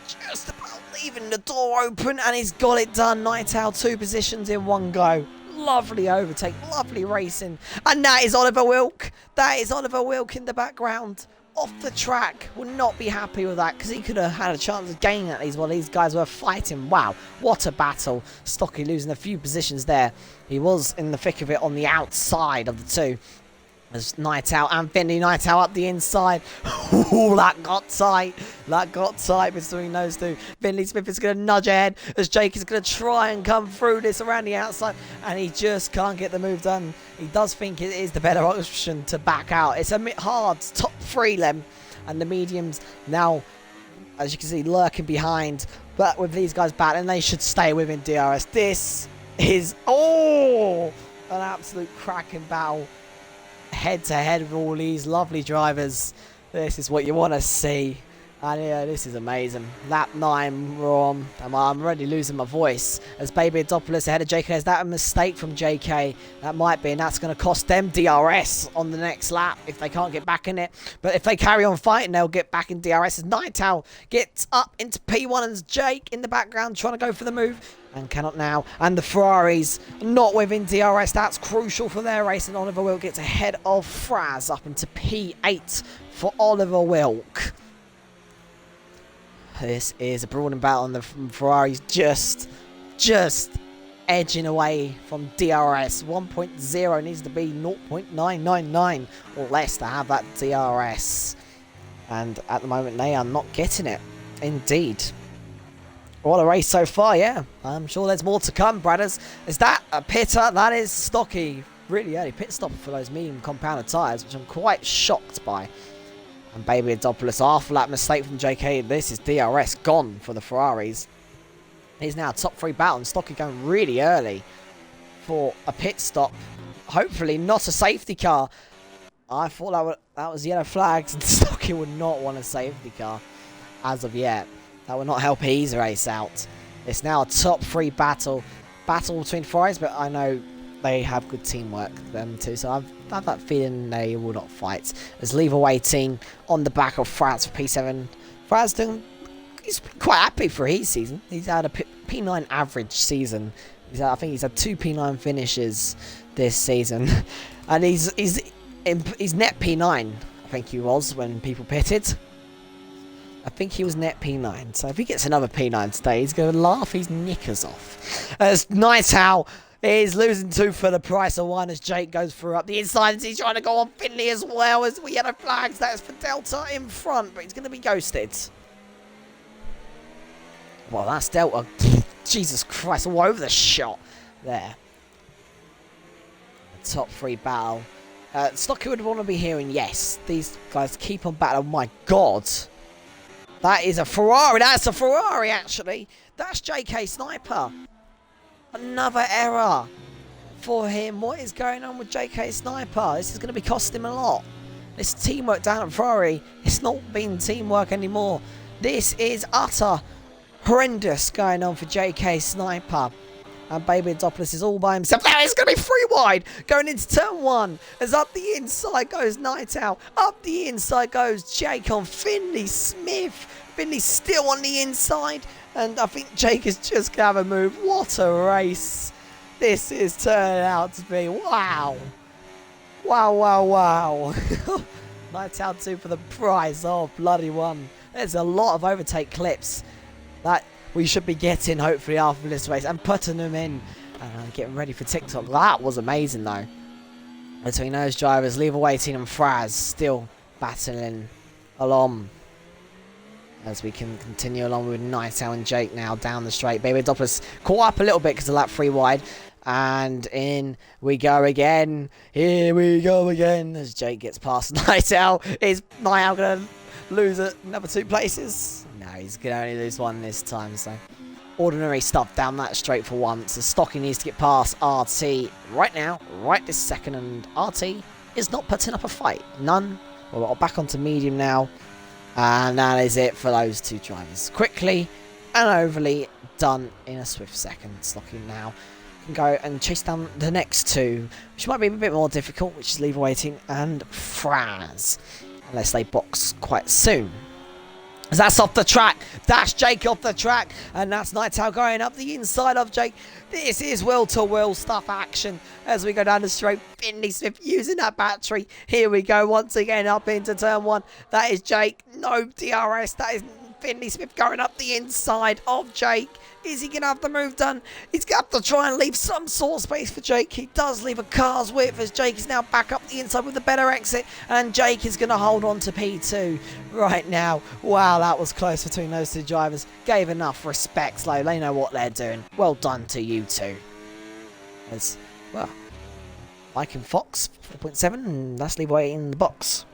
Just about leaving the door open, and he's got it done. Nightowl 2 positions in 1 go. Lovely overtake, lovely racing. And that is Oliver Wilk. That is Oliver Wilk in the background. Off the track. Will not be happy with that because he could have had a chance of gaining at least while these guys were fighting. Wow, what a battle. Stocky losing a few positions there. He was in the thick of it on the outside of the 2. As Nightowl and Finley Nightowl up the inside. Ooh, that got tight. That got tight between those 2. Finley Smith is going to nudge ahead as Jake is going to try and come through this around the outside. And he just can't get the move done. He does think it is the better option to back out. It's a bit hard. Top 3 then. And the mediums now, as you can see, lurking behind. But with these guys battling, they should stay within DRS. This is, an absolute cracking battle. Head to head with all these lovely drivers. This is what you want to see. And yeah, this is amazing. Lap 9 we're on. I'm already losing my voice. As Baby Adopoulos ahead of JK. Is that a mistake from JK? That might be, and that's going to cost them DRS on the next lap if they can't get back in it. But if they carry on fighting, they'll get back in DRS. As Nightowl gets up into P1 and Jake in the background trying to go for the move. And cannot now. And the Ferraris not within DRS. That's crucial for their race. And Oliver Wilk gets ahead of Fraz up into P8 for Oliver Wilk. This is a brawling battle, and the Ferrari's just edging away from DRS. 1.0 needs to be 0.999 or less to have that DRS. And at the moment, they are not getting it. Indeed. What a race so far, yeah. I'm sure there's more to come, brothers. Is that a pitter? That is Stocky. Really early pit stop for those medium compounded tyres, which I'm quite shocked by. And Baby Adopoulos, after that mistake from JK, this is DRS gone for the Ferraris. He's now top 3 battle, and Stocky going really early for a pit stop. Hopefully not a safety car. I thought that was yellow flags, and Stocky would not want a safety car as of yet. That would not help his race out. It's now a top 3 battle between Ferraris, but I know they have good teamwork, them too, so I've that feeling they will not fight. As Lever waiting on the back of Fraz for P7. Fraz he's quite happy for his season. He's had a P9 average season. I think he's had 2 P9 finishes this season. And he's net P9, I think he was when people pitted. I think he was net P9. So if he gets another P9 today, he's going to laugh his knickers off. As Nightowl is losing 2 for the price of 1 as Jake goes through up the inside. And he's trying to go on Finley as well as we yellow flags. That's for Delta in front, but he's going to be ghosted. Well, that's Delta. Jesus Christ, all over the shot there. The top 3 battle. Stocky would want to be here, and yes, these guys keep on battling. Oh my God. That is a Ferrari. That's a Ferrari, actually. That's JK Sniper. Another error for him. What is going on with JK Sniper? This is going to be costing him a lot. This teamwork down at Ferrari, it's not been teamwork anymore. This is utter horrendous going on for JK Sniper. And Baby Adopolis is all by himself. Now it's going to be 3 wide. Going into turn 1. As up the inside goes Night Owl. Up the inside goes Jake on Finley Smith. Finley's still on the inside. And I think Jake is just going to have a move. What a race this is turning out to be. Wow. Wow, wow, wow. Night Owl 2 for the prize of bloody 1. There's a lot of overtake clips that we should be getting hopefully after this race and putting them in and getting ready for TikTok. That was amazing though. Between those drivers, Lever Waiting and Fraz still battling along as we can continue along with Night Owl and Jake now down the straight. Baby Adopolis caught up a little bit because of that 3 wide. And in we go again. Here we go again as Jake gets past Night Owl. Is Night Owl going to lose another 2 places? No, he's going to only lose 1 this time. So ordinary stuff down that straight for once. The Stocky needs to get past RT right now, right this second. And RT is not putting up a fight. None. Well, we're back onto medium now. And that is it for those 2 drivers. Quickly and overly done in a swift second. Stocky now can go and chase down the next 2, which might be a bit more difficult, which is Lever Waiting and Fraz. Unless they box quite soon. As that's off the track. That's Jake off the track. And that's Night Owl going up the inside of Jake. This is will-to-will stuff action as we go down the straight. Finley Smith using that battery. Here we go once again up into turn 1. That is Jake. No DRS. That is Finley Smith going up the inside of Jake. Is he going to have the move done? He's going to have to try and leave some sort of space for Jake. He does leave a car's width as Jake is now back up the inside with a better exit. And Jake is going to hold on to P2 right now. Wow, that was close between those 2 drivers. Gave enough respect, though. They know what they're doing. Well done to you 2. As, well, Mike and Fox, 4.7. And that's Lever Waiting in the box.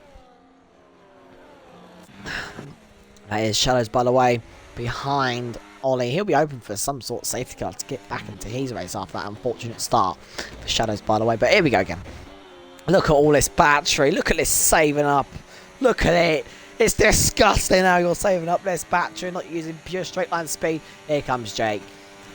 That is Shadows, by the way, behind Ollie. He'll be open for some sort of safety car to get back into his race after that unfortunate start for Shadows, by the way. But here we go again. Look at all this battery. Look at this saving up. Look at it. It's disgusting how you're saving up this battery, not using pure straight line speed. Here comes Jake.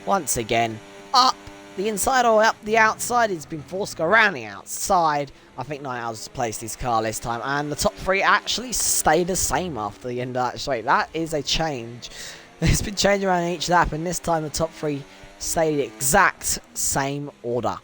Once again, up the inside or up the outside. He's been forced to go around the outside. I think Night Owl's placed his car this time. And the top 3 actually stay the same after the end of that straight. That is a change. It's been changing around each lap, and this time the top 3 stay the exact same order.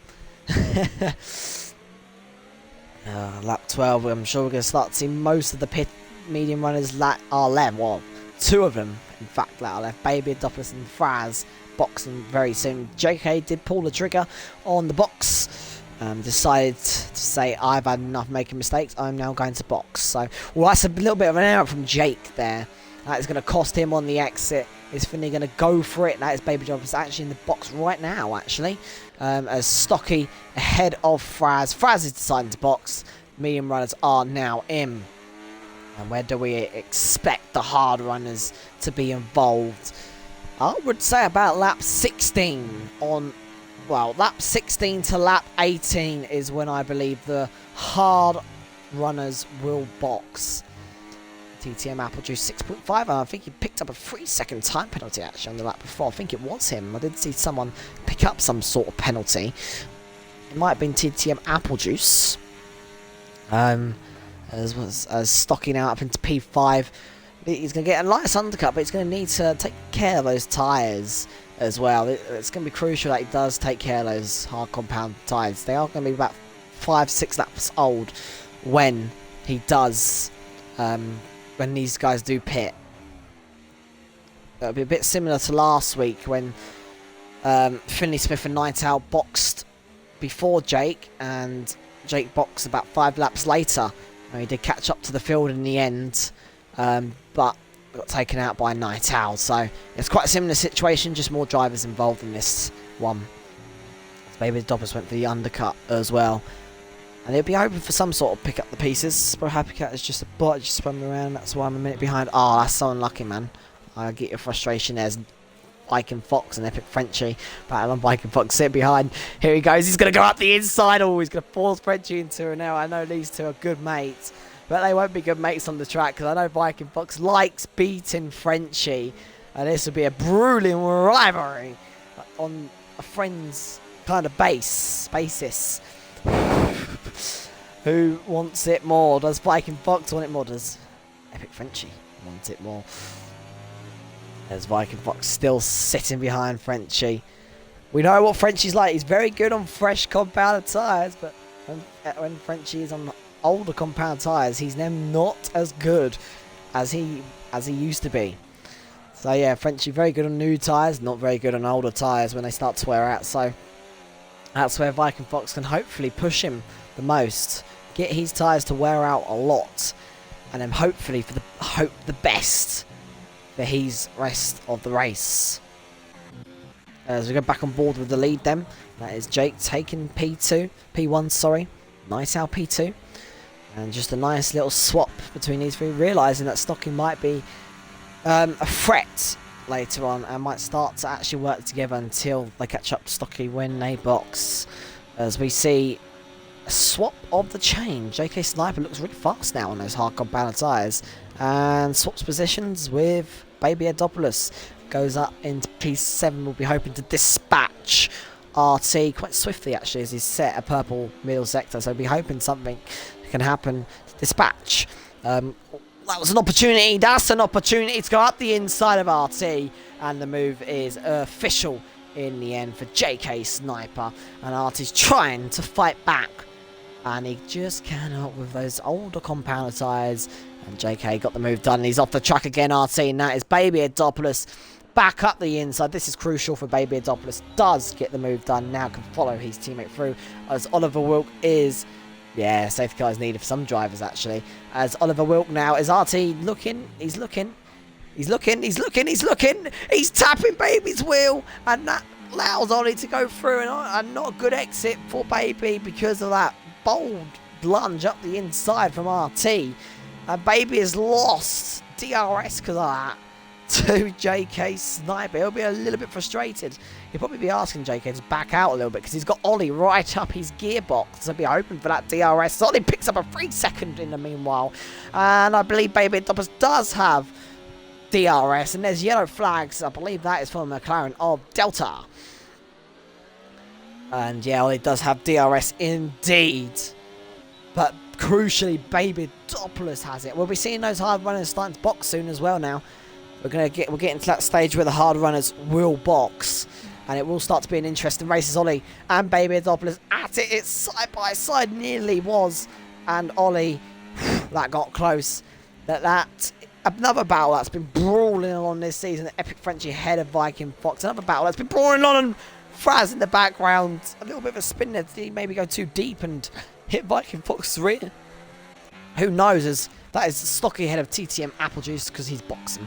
Lap 12, I'm sure we're going to start to see most of the pit medium runners are left. Well, 2 of them, in fact, are left. Baby Adopolis and Fraz boxing very soon. JK did pull the trigger on the box. Decided to say, I've had enough making mistakes. I'm now going to box. So, well, that's a little bit of an error from Jake there. That is going to cost him on the exit. Is Finley going to go for it? That is Baby Adopolis actually in the box right now, actually. As Stocky ahead of Fraz. Fraz is deciding to box. Medium runners are now in. And where do we expect the hard runners to be involved? I would say about lap 16 on... Well, lap 16 to lap 18 is when I believe the hard runners will box. TTM Apple Juice 6.5, and I think he picked up a 3-second time penalty actually on the lap before. I think it was him. I did see someone pick up some sort of penalty. It might have been TTM Apple Juice. As stocking out up into P5. He's going to get a nice undercut, but he's going to need to take care of those tyres as well. It's going to be crucial that he does take care of those hard compound tyres. They are going to be about 5-6 laps old when he does... when these guys do pit. It'll be a bit similar to last week when Finley Smith and Night Owl boxed before Jake, and Jake boxed about 5 laps later. He did catch up to the field in the end, but got taken out by Night Owl. So it's quite a similar situation, just more drivers involved in this one. Baby Adopolis went for the undercut as well. And he'll be hoping for some sort of pick up the pieces. But Happy Cat is just a bot, just spun around. That's why I'm a minute behind. Oh, that's so unlucky, man. I get your frustration. There's Bike and Fox and Epic Frenchie. Battle on Bike and Fox, sit behind. Here he goes. He's going to go up the inside. Oh, he's going to force Frenchie into it now. I know these 2 are good mates. But they won't be good mates on the track because I know Bike and Fox likes beating Frenchie. And this will be a grueling rivalry on a friend's kind of basis. Who wants it more? Does Viking Fox want it more? Does Epic Frenchie want it more? There's Viking Fox still sitting behind Frenchie. We know what Frenchie's like. He's very good on fresh compounded tyres, but when Frenchie is on older compound tyres, he's then not as good as he used to be. So yeah, Frenchie very good on new tyres, not very good on older tyres when they start to wear out. So that's where Viking Fox can hopefully push him the most, get his tyres to wear out a lot, and then hopefully hope the best for his rest of the race. As we go back on board with the lead then, that is Jake taking P1, sorry, nice out P2. And just a nice little swap between these three, realising that Stocky might be a threat later on and might start to actually work together until they catch up to Stocky when they box. As we see a swap of the chain. JK Sniper looks really fast now on those hard compound tyres and swaps positions with Baby Adopoulos. Goes up into P7, we'll be hoping to dispatch RT quite swiftly actually as he's set a purple middle sector, so we'll be hoping something can happen to dispatch. That was an opportunity, that's an opportunity to go up the inside of RT, and the move is official in the end for JK Sniper, and RT's trying to fight back and he just cannot with those older compounder tyres, and JK got the move done and he's off the track again. RT, and that is Baby Adopoulos back up the inside. This is crucial for Baby Adopoulos, does get the move done, now can follow his teammate through as Oliver Wilk is, yeah, safety car is needed for some drivers actually, as Oliver Wilk now is RT looking, he's tapping Baby's wheel, and that allows Ollie to go through, and not a good exit for Baby because of that bold lunge up the inside from RT, and Baby has lost DRS because of that to JK Sniper. He'll be a little bit frustrated. He'll probably be asking JK to back out a little bit because he's got Ollie right up his gearbox to be hoping for that DRS. Ollie picks up a 3-second in the meanwhile, and I believe Baby Adopoulos does have DRS, and there's yellow flags. I believe that is from McLaren of Delta. And yeah, Ollie does have DRS indeed, but crucially Baby Adopoulos has it. We'll be seeing those hard runners starting to box soon as well now. We're getting to that stage where the hard runners will box, and it will start to be an interesting race as Ollie and Baby Adopoulos at it. It's side by side, nearly was, and Ollie, that got close. That another battle that's been brawling on this season. Epic Frenchie ahead of Viking Fox. Another battle that's been brawling on, and Fraz in the background. A little bit of a spin there. Did he maybe go too deep and hit Viking Fox's rear? Who knows, as that is Stocky ahead of TTM Applejuice because he's boxing.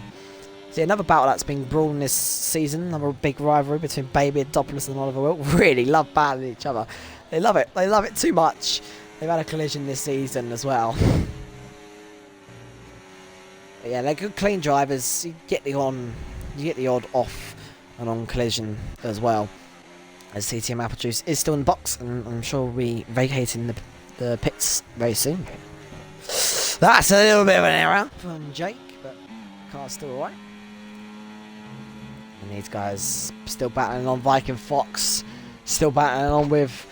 See, another battle that's been brawling this season. Another big rivalry between Baby Adopoulos and Oliver Wilk. Really love battling each other. They love it. They love it too much. They've had a collision this season as well. But yeah, they're good, clean drivers. You get the odd off and on collision as well. As TTM Applejuice is still in the box, and I'm sure we'll be vacating the pits very soon. That's a little bit of an error from Jake, but the car's still alright. And these guys still battling on. Viking Fox still battling on with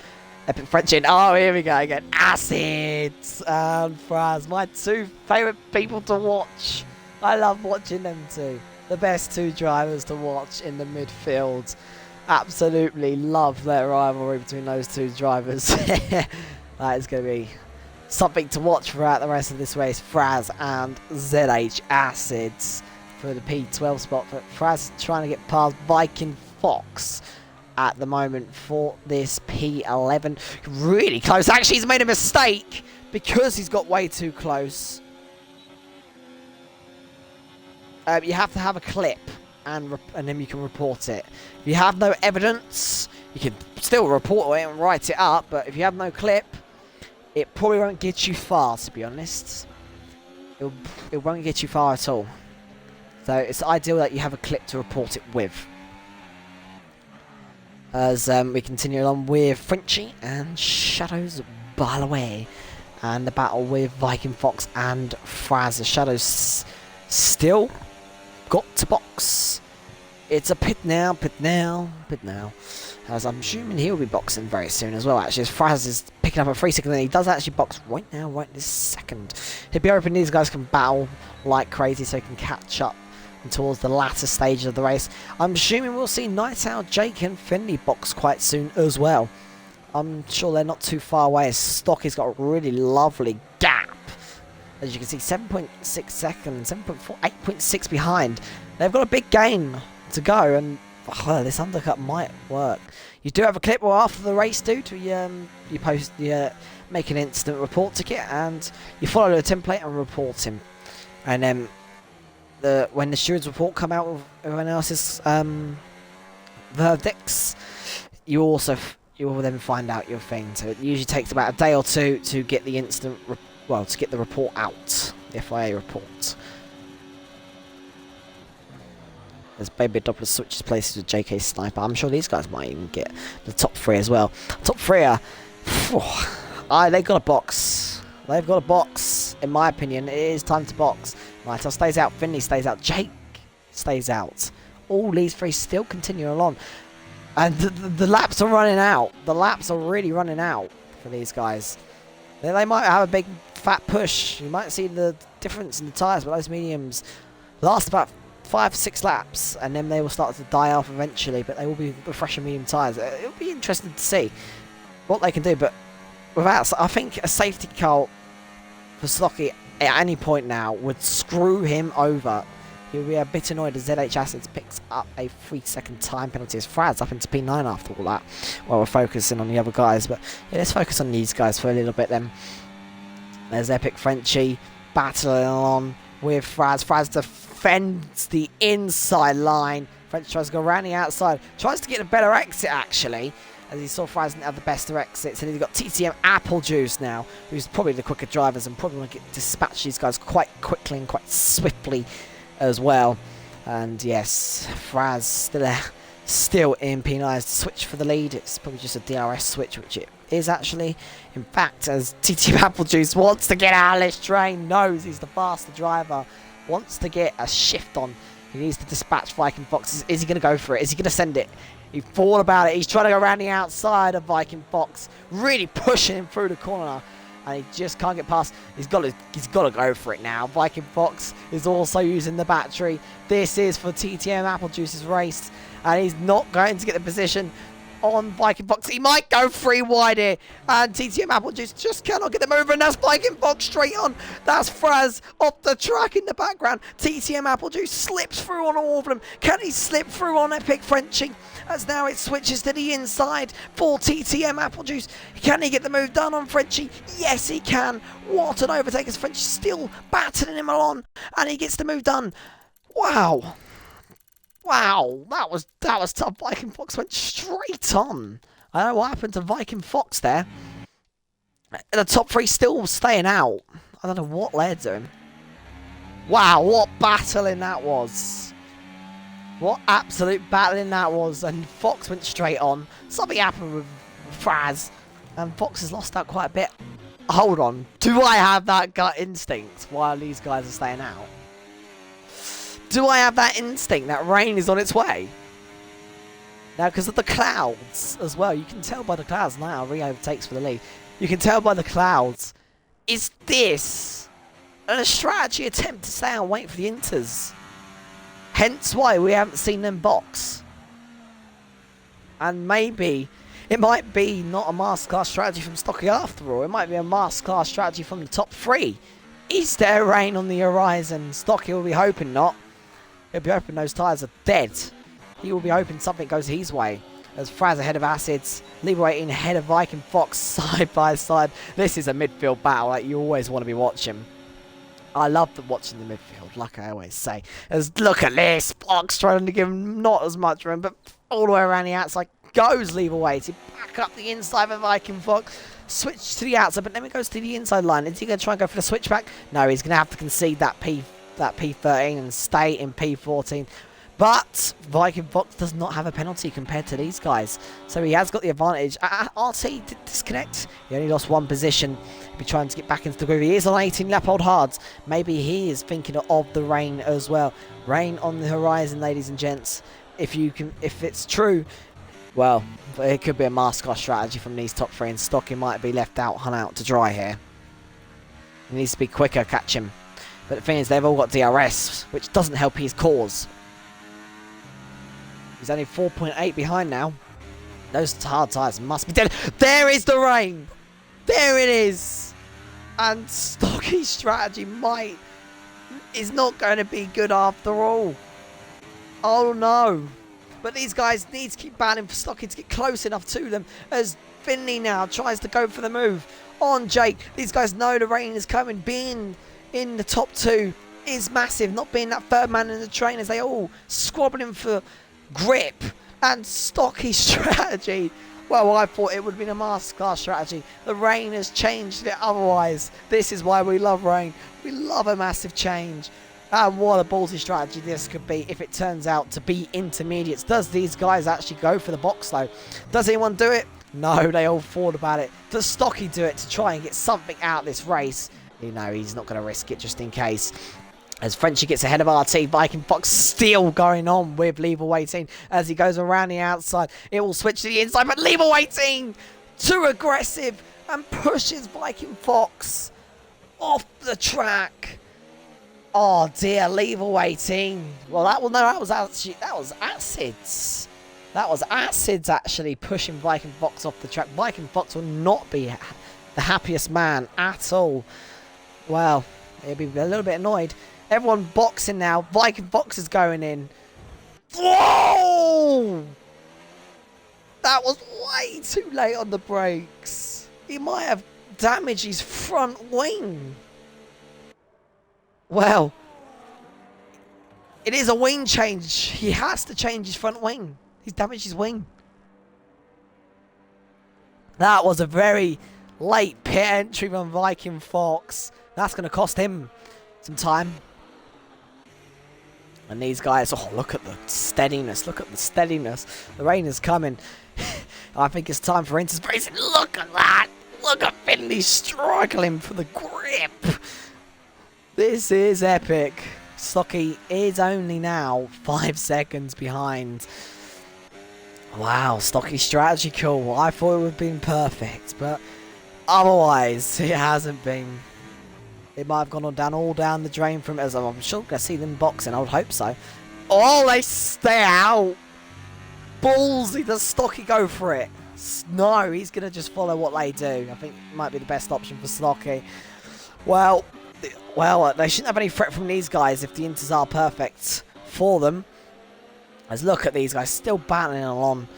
Epic Frenchie. Oh, here we go again. Acids and Fraz, my two favourite people to watch. I love watching them two. The best two drivers to watch in the midfield. Absolutely love their rivalry between those two drivers. That is going to be something to watch throughout the rest of this race. Fraz and ZH Acids for the P12 spot. But Fraz trying to get past Viking Fox at the moment for this P11. Really close. Actually, he's made a mistake because he's got way too close. You have to have a clip, and then you can report it. If you have no evidence, you can still report it and write it up, but if you have no clip, it probably won't get you far, to be honest. It won't get you far at all. So it's ideal that you have a clip to report it with. As we continue along with Frenchie and Shadows Barloway, and the battle with Viking Fox and Fraz. The Shadows still got to box. It's a pit now. as I'm assuming he'll be boxing very soon as well, actually, as Fraz is picking up a 3 second, and he does actually box right now, right this second. He'll be hoping these guys can battle like crazy so he can catch up towards the latter stage of the race. I'm assuming we'll see Night Owl, Jake and Finley box quite soon as well. I'm sure they're not too far away, as Stocky's got a really lovely gap. As you can see, 7.6 seconds, 7.4, 8.6 behind. They've got a big game to go, and this undercut might work. You do have a clip where after the race, dude, you post, make an instant report ticket, and you follow the template and report him. And then when the steward's report come out with everyone else's verdicts, you will then find out your thing. So it usually takes about a day or two to get the to get the report out, the FIA report. As Baby Doppler switches places with JK Sniper, I'm sure these guys might even get the top 3 as well. Top 3 are, they've got a box. They've got a box. In my opinion, it is time to box. Nightel stays out, Finley stays out, Jake stays out. All these 3 still continue along. And the laps are running out. The laps are really running out for these guys. They might have a big fat push. You might see the difference in the tyres, but those mediums last about 5-6 laps, and then they will start to die off eventually, but they will be refreshing medium tyres. It'll be interesting to see what they can do, but without, I think a safety car for Stocky at any point now would screw him over. He'll be a bit annoyed as ZH Assets picks up a 3-second time penalty as Frad's up into P9 after all that, while we're focusing on the other guys. But yeah, let's focus on these guys for a little bit then. There's Epic Frenchie battling on with Fraz. Fraz defends the inside line. French tries to go around the outside, tries to get a better exit actually, as he saw Fraz didn't have the best of exits. And he's got TTM Apple Juice now, who's probably the quicker drivers and probably want to dispatch these guys quite quickly and quite swiftly as well. And yes, Fraz still in P9's switch for the lead. It's probably just a DRS switch, which it is actually. In fact, as TTM Apple Juice wants to get out of this train, knows he's the faster driver, wants to get a shift on. He needs to dispatch Viking Fox. Is he going to go for it? Is he going to send it? He thought about it. He's trying to go around the outside of Viking Fox, really pushing him through the corner, and he just can't get past. He's got to go for it now. Viking Fox is also using the battery. This is for TTM Apple Juice's race, and he's not going to get the position on Viking Fox. He might go 3 wide here, and TTM Apple Juice just cannot get them over, and that's Viking Fox straight on. That's Fraz off the track in the background. TTM Apple Juice slips through on all of them. Can he slip through on Epic Frenchie? As now it switches to the inside for TTM Apple Juice. Can he get the move done on Frenchie? Yes, he can. What an overtake as Frenchie still battering him along, and he gets the move done. Wow. Wow, that was tough. Viking Fox went straight on. I don't know what happened to Viking Fox there. The top 3 still staying out. I don't know what led to him. Wow, what battling that was. What absolute battling that was. And Fox went straight on. Something happened with Fraz, and Fox has lost out quite a bit. Hold on. Do I have that gut instinct while these guys are staying out? Do I have that instinct that rain is on its way? Now, because of the clouds as well, you can tell by the clouds now, Rio overtakes for the lead. You can tell by the clouds. Is this a strategy attempt to stay and wait for the inters? Hence why we haven't seen them box. And maybe it might be not a masterclass strategy from Stocky after all. It might be a masterclass strategy from the top 3. Is there rain on the horizon? Stocky will be hoping not. He'll be hoping those tyres are dead. He will be hoping something goes his way. As Fraz ahead of Acids, liberating ahead of Viking Fox side by side. This is a midfield battle like you always want to be watching. I love watching the midfield, like I always say. As look at this, Fox trying to give him not as much room, but all the way around the outside goes lever to back up the inside of Viking Fox. Switch to the outside, but then it goes to the inside line. Is he going to try and go for the switchback? No, he's going to have to concede that P13 and stay in P14. But Viking Fox does not have a penalty compared to these guys, so he has got the advantage. RT did disconnect. He only lost 1 position. He'll be trying to get back into the groove. He is on 18 lap old hards. Maybe he is thinking of the rain as well. Rain on the horizon, ladies and gents. If it's true, Well, it could be a mask strategy from these top three, and Stocky might be left out, hung out to dry here. He needs to be quicker, catch him. But the thing is, they've all got DRS, which doesn't help his cause. He's only 4.8 behind now. Those hard tyres must be dead. There is the rain! There it is! And Stocky's strategy is not going to be good after all. Oh no. But these guys need to keep battling for Stocky to get close enough to them as Finley now tries to go for the move on Jake. These guys know the rain is coming. Being in the top two is massive. Not being that third man in the train as they all squabbling for grip. And Stocky's strategy, well, I thought it would have been a masterclass strategy. The rain has changed it otherwise. This is why we love rain. We love a massive change. And what a ballsy strategy this could be if it turns out to be intermediates. Does these guys actually go for the box though? Does anyone do it? No, they all thought about it. Does Stocky do it to try and get something out of this race? You know, he's not going to risk it just in case. As Frenchie gets ahead of RT, Viking Fox still going on with Lever Waiting as he goes around the outside. It will switch to the inside, but Lever Waiting too aggressive and pushes Viking Fox off the track. Oh dear, Lever Waiting. Well, that was acids. That was acids actually pushing Viking Fox off the track. Viking Fox will not be the happiest man at all. Well, he'll be a little bit annoyed. Everyone boxing now. Viking Fox is going in. Whoa! That was way too late on the brakes. He might have damaged his front wing. Well, it is a wing change. He has to change his front wing. He's damaged his wing. That was a very late pit entry from Viking Fox. That's going to cost him some time. And these guys, oh, look at the steadiness. Look at the steadiness. The rain is coming. I think it's time for Inter's racing. Look at that. Look at Finley struggling for the grip. This is epic. Stocky is only now 5 seconds behind. Wow, Stocky's strategy cool. I thought it would have been perfect, but otherwise it hasn't been. It might have gone on down the drain from it, as I'm sure going to see them boxing. I would hope so. Oh, they stay out. Ballsy. Does Stocky go for it? No, he's going to just follow what they do. I think it might be the best option for Stocky. Well, they shouldn't have any threat from these guys if the Inters are perfect for them. Let's look at these guys still battling along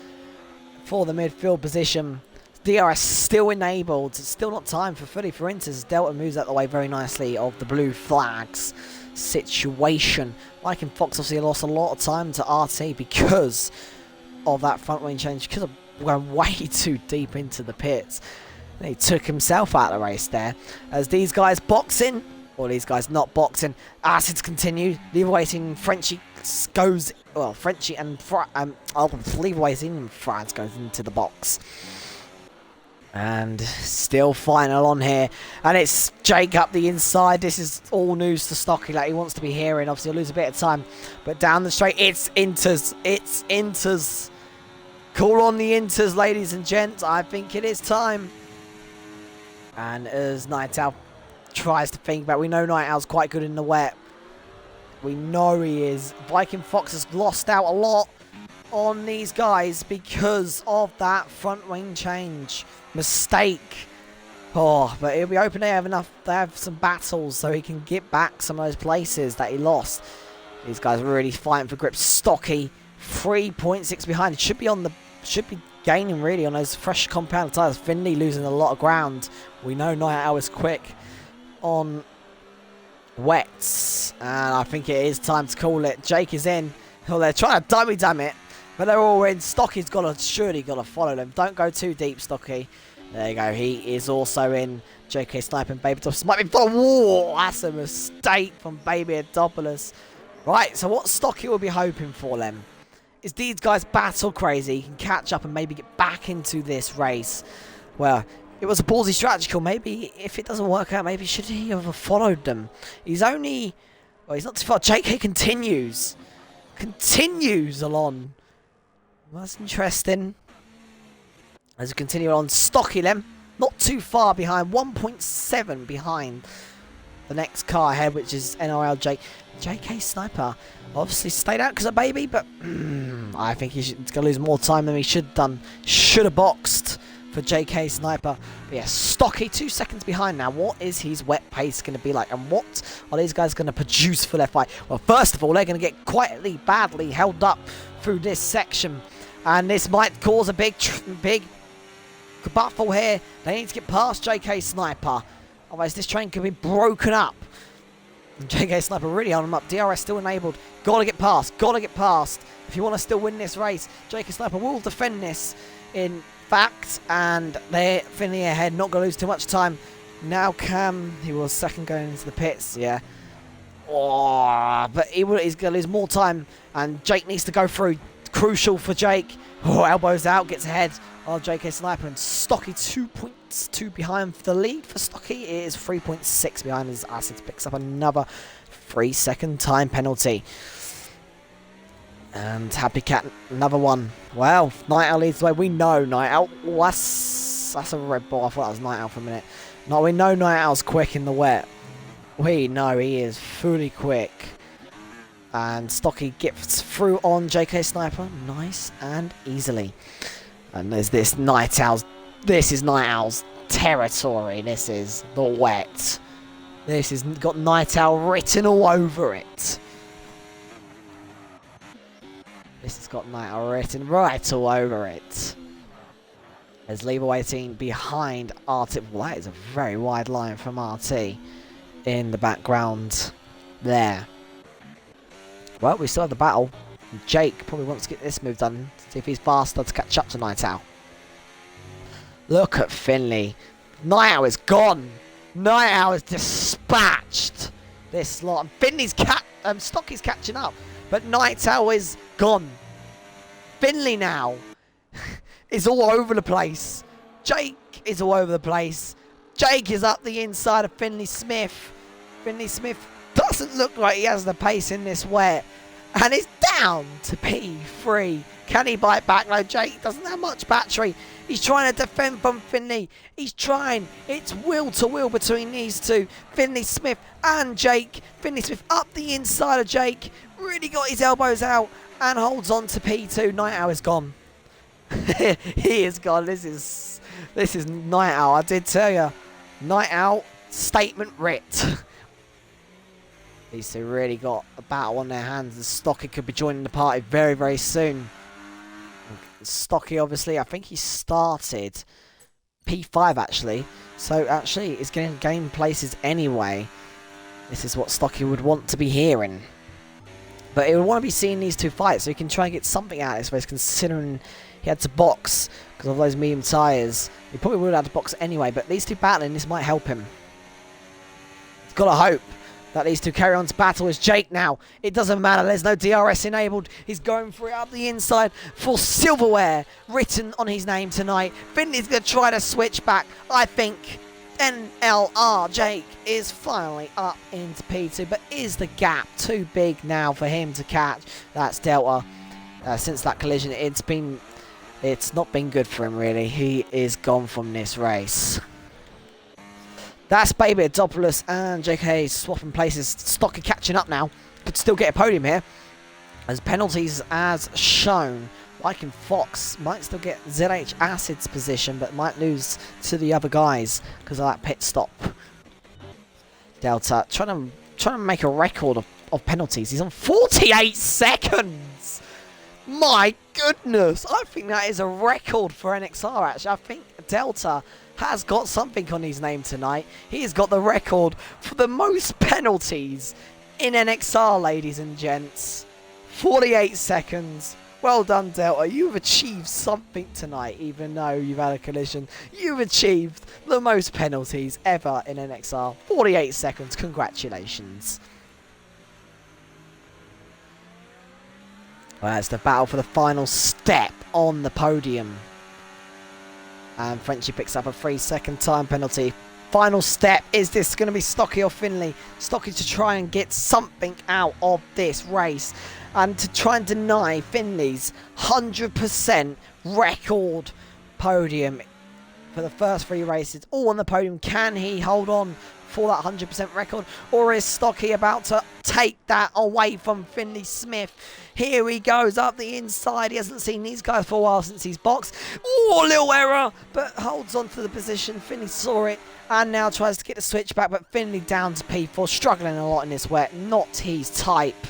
for the midfield position. DRS still enabled. It's still not time for fully for Inters. Delta moves out the way very nicely of the blue flags situation. Viking Fox obviously lost a lot of time to RT because of that front wing change. Because of going way too deep into the pits. And he took himself out of the race there. As these guys boxing, or these guys not boxing. Acids continue. Lever Waiting, Frenchie goes, well, Frenchie and Lever Waiting and France goes into the box. And still final on here. And it's Jake up the inside. This is all news to Stocky. Like he wants to be hearing. Obviously, he'll lose a bit of time. But down the straight, it's Inters. It's Inters. Call on the Inters, ladies and gents. I think it is time. And as Night Owl tries to think about, we know Night Owl's quite good in the wet. We know he is. Viking Fox has lost out a lot on these guys because of that front wing change mistake. Oh, but he'll be hoping they have some battles so he can get back some of those places that he lost. These guys are really fighting for grip. Stocky 3.6 behind. Should be gaining really on those fresh compound tyres. Finley losing a lot of ground. We know Night Owl is quick on wets, and I think it is time to call it. Jake is in. Oh, they're trying to dummy it. But they're all in. Stocky's surely got to follow them. Don't go too deep, Stocky. There you go. He is also in. JK sniping Baby Adopoulos. Might be for the wall. That's a mistake from Baby Adopoulos. Right, so what Stocky will be hoping for then is these guys battle crazy. He can catch up and maybe get back into this race. Well, it was a ballsy strategy call. Maybe if it doesn't work out, maybe should he have followed them? He's only... Well, he's not too far. JK continues along. That's interesting. As we continue on, Stocky then, not too far behind, 1.7 behind the next car ahead, which is NRL JK Sniper. Obviously stayed out because of baby, but I think he's going to lose more time than he should have done. Should have boxed for JK Sniper. But yeah, Stocky 2 seconds behind now. What is his wet pace going to be like? And what are these guys going to produce for their fight? Well, first of all, they're going to get quietly, badly held up through this section. And this might cause a big battle here. They need to get past JK Sniper. Otherwise, this train could be broken up. And JK Sniper really on him up. DRS still enabled. Gotta get past. Gotta get past. If you want to still win this race, JK Sniper will defend this in fact. And they're Finley ahead. Not going to lose too much time. Now Cam, he was second going into the pits. Yeah. Oh, but he's going to lose more time. And Jake needs to go through. Crucial for Jake. Oh, elbows out. Gets ahead of JK Sniper. And Stocky 2.2 behind for the lead for Stocky. It is 3.6 behind as Acids picks up another 3-second time penalty. And Happy Cat, another one. Well, Night Owl leads the way. We know Night Owl. Oh, that's a red ball. I thought that was Night Owl for a minute. No, we know Night Owl's quick in the wet. We know he is fully quick. And Stocky gets through on JK Sniper. Nice and easily. And there's this Night Owl's. This is Night Owl's territory. This is the wet. This has got Night Owl written all over it. This has got Night Owl written right all over it. There's Lever waiting behind RT. Well, that is a very wide line from RT in the background there. Well, we still have the battle. Jake probably wants to get this move done. See if he's faster to catch up to Night Owl. Look at Finley. Night Owl is gone. Night Owl is dispatched. This lot. Finley's Stocky's catching up. But Night Owl is gone. Finley now is all over the place. Jake is all over the place. Jake is up the inside of Finley Smith. Finley Smith doesn't look like he has the pace in this wet. And it's down to P3. Can he bite back? No, Jake doesn't have much battery. He's trying to defend from Finley. He's trying. It's will to will between these two. Finley Smith and Jake. Finley Smith up the inside of Jake. Really got his elbows out and holds on to P2. Night Owl is gone. He is gone. This is Night Owl. I did tell you. Night Owl, statement writ. These two really got a battle on their hands. And Stocky could be joining the party very, very soon. Stocky, obviously, I think he started P5 actually. So actually, it's going to gain places anyway. This is what Stocky would want to be hearing. But he would want to be seeing these two fights so he can try and get something out of this race, considering he had to box because of those medium tyres. He probably would have had to box anyway, but these two battling, this might help him. He's got to hope that these two carry on to battle. Is Jake now. It doesn't matter. There's no DRS enabled. He's going for it up the inside for silverware written on his name tonight. Finley's going to try to switch back. I think NLR Jake is finally up into P2. But is the gap too big now for him to catch? That's Delta. Since that collision, it's not been good for him really. He is gone from this race. That's Baby Adopoulos and JK swapping places. Stocky catching up now. Could still get a podium here. As penalties as shown. Viking Fox might still get ZH Acid's position, but might lose to the other guys because of that pit stop. Delta trying to make a record of penalties. He's on 48 seconds. My goodness. I think that is a record for NXR actually. I think Delta has got something on his name tonight. He has got the record for the most penalties in NXR, ladies and gents. 48 seconds. Well done, Delta. You've achieved something tonight, even though you've had a collision. You've achieved the most penalties ever in NXR. 48 seconds. Congratulations. Well, it's the battle for the final step on the podium. And Frenchie picks up a 3-second time penalty. Final step. Is this going to be Stocky or Finley? Stocky to try and get something out of this race. And to try and deny Finley's 100% record podium for the first 3 races, all on the podium. Can he hold on for that 100% record, or is Stocky about to take that away from Finley Smith? Here he goes up the inside. He hasn't seen these guys for a while since he's boxed. Oh, a little error, but holds on to the position. Finley saw it and now tries to get the switch back, but Finley down to P4, struggling a lot in this wet, not his type.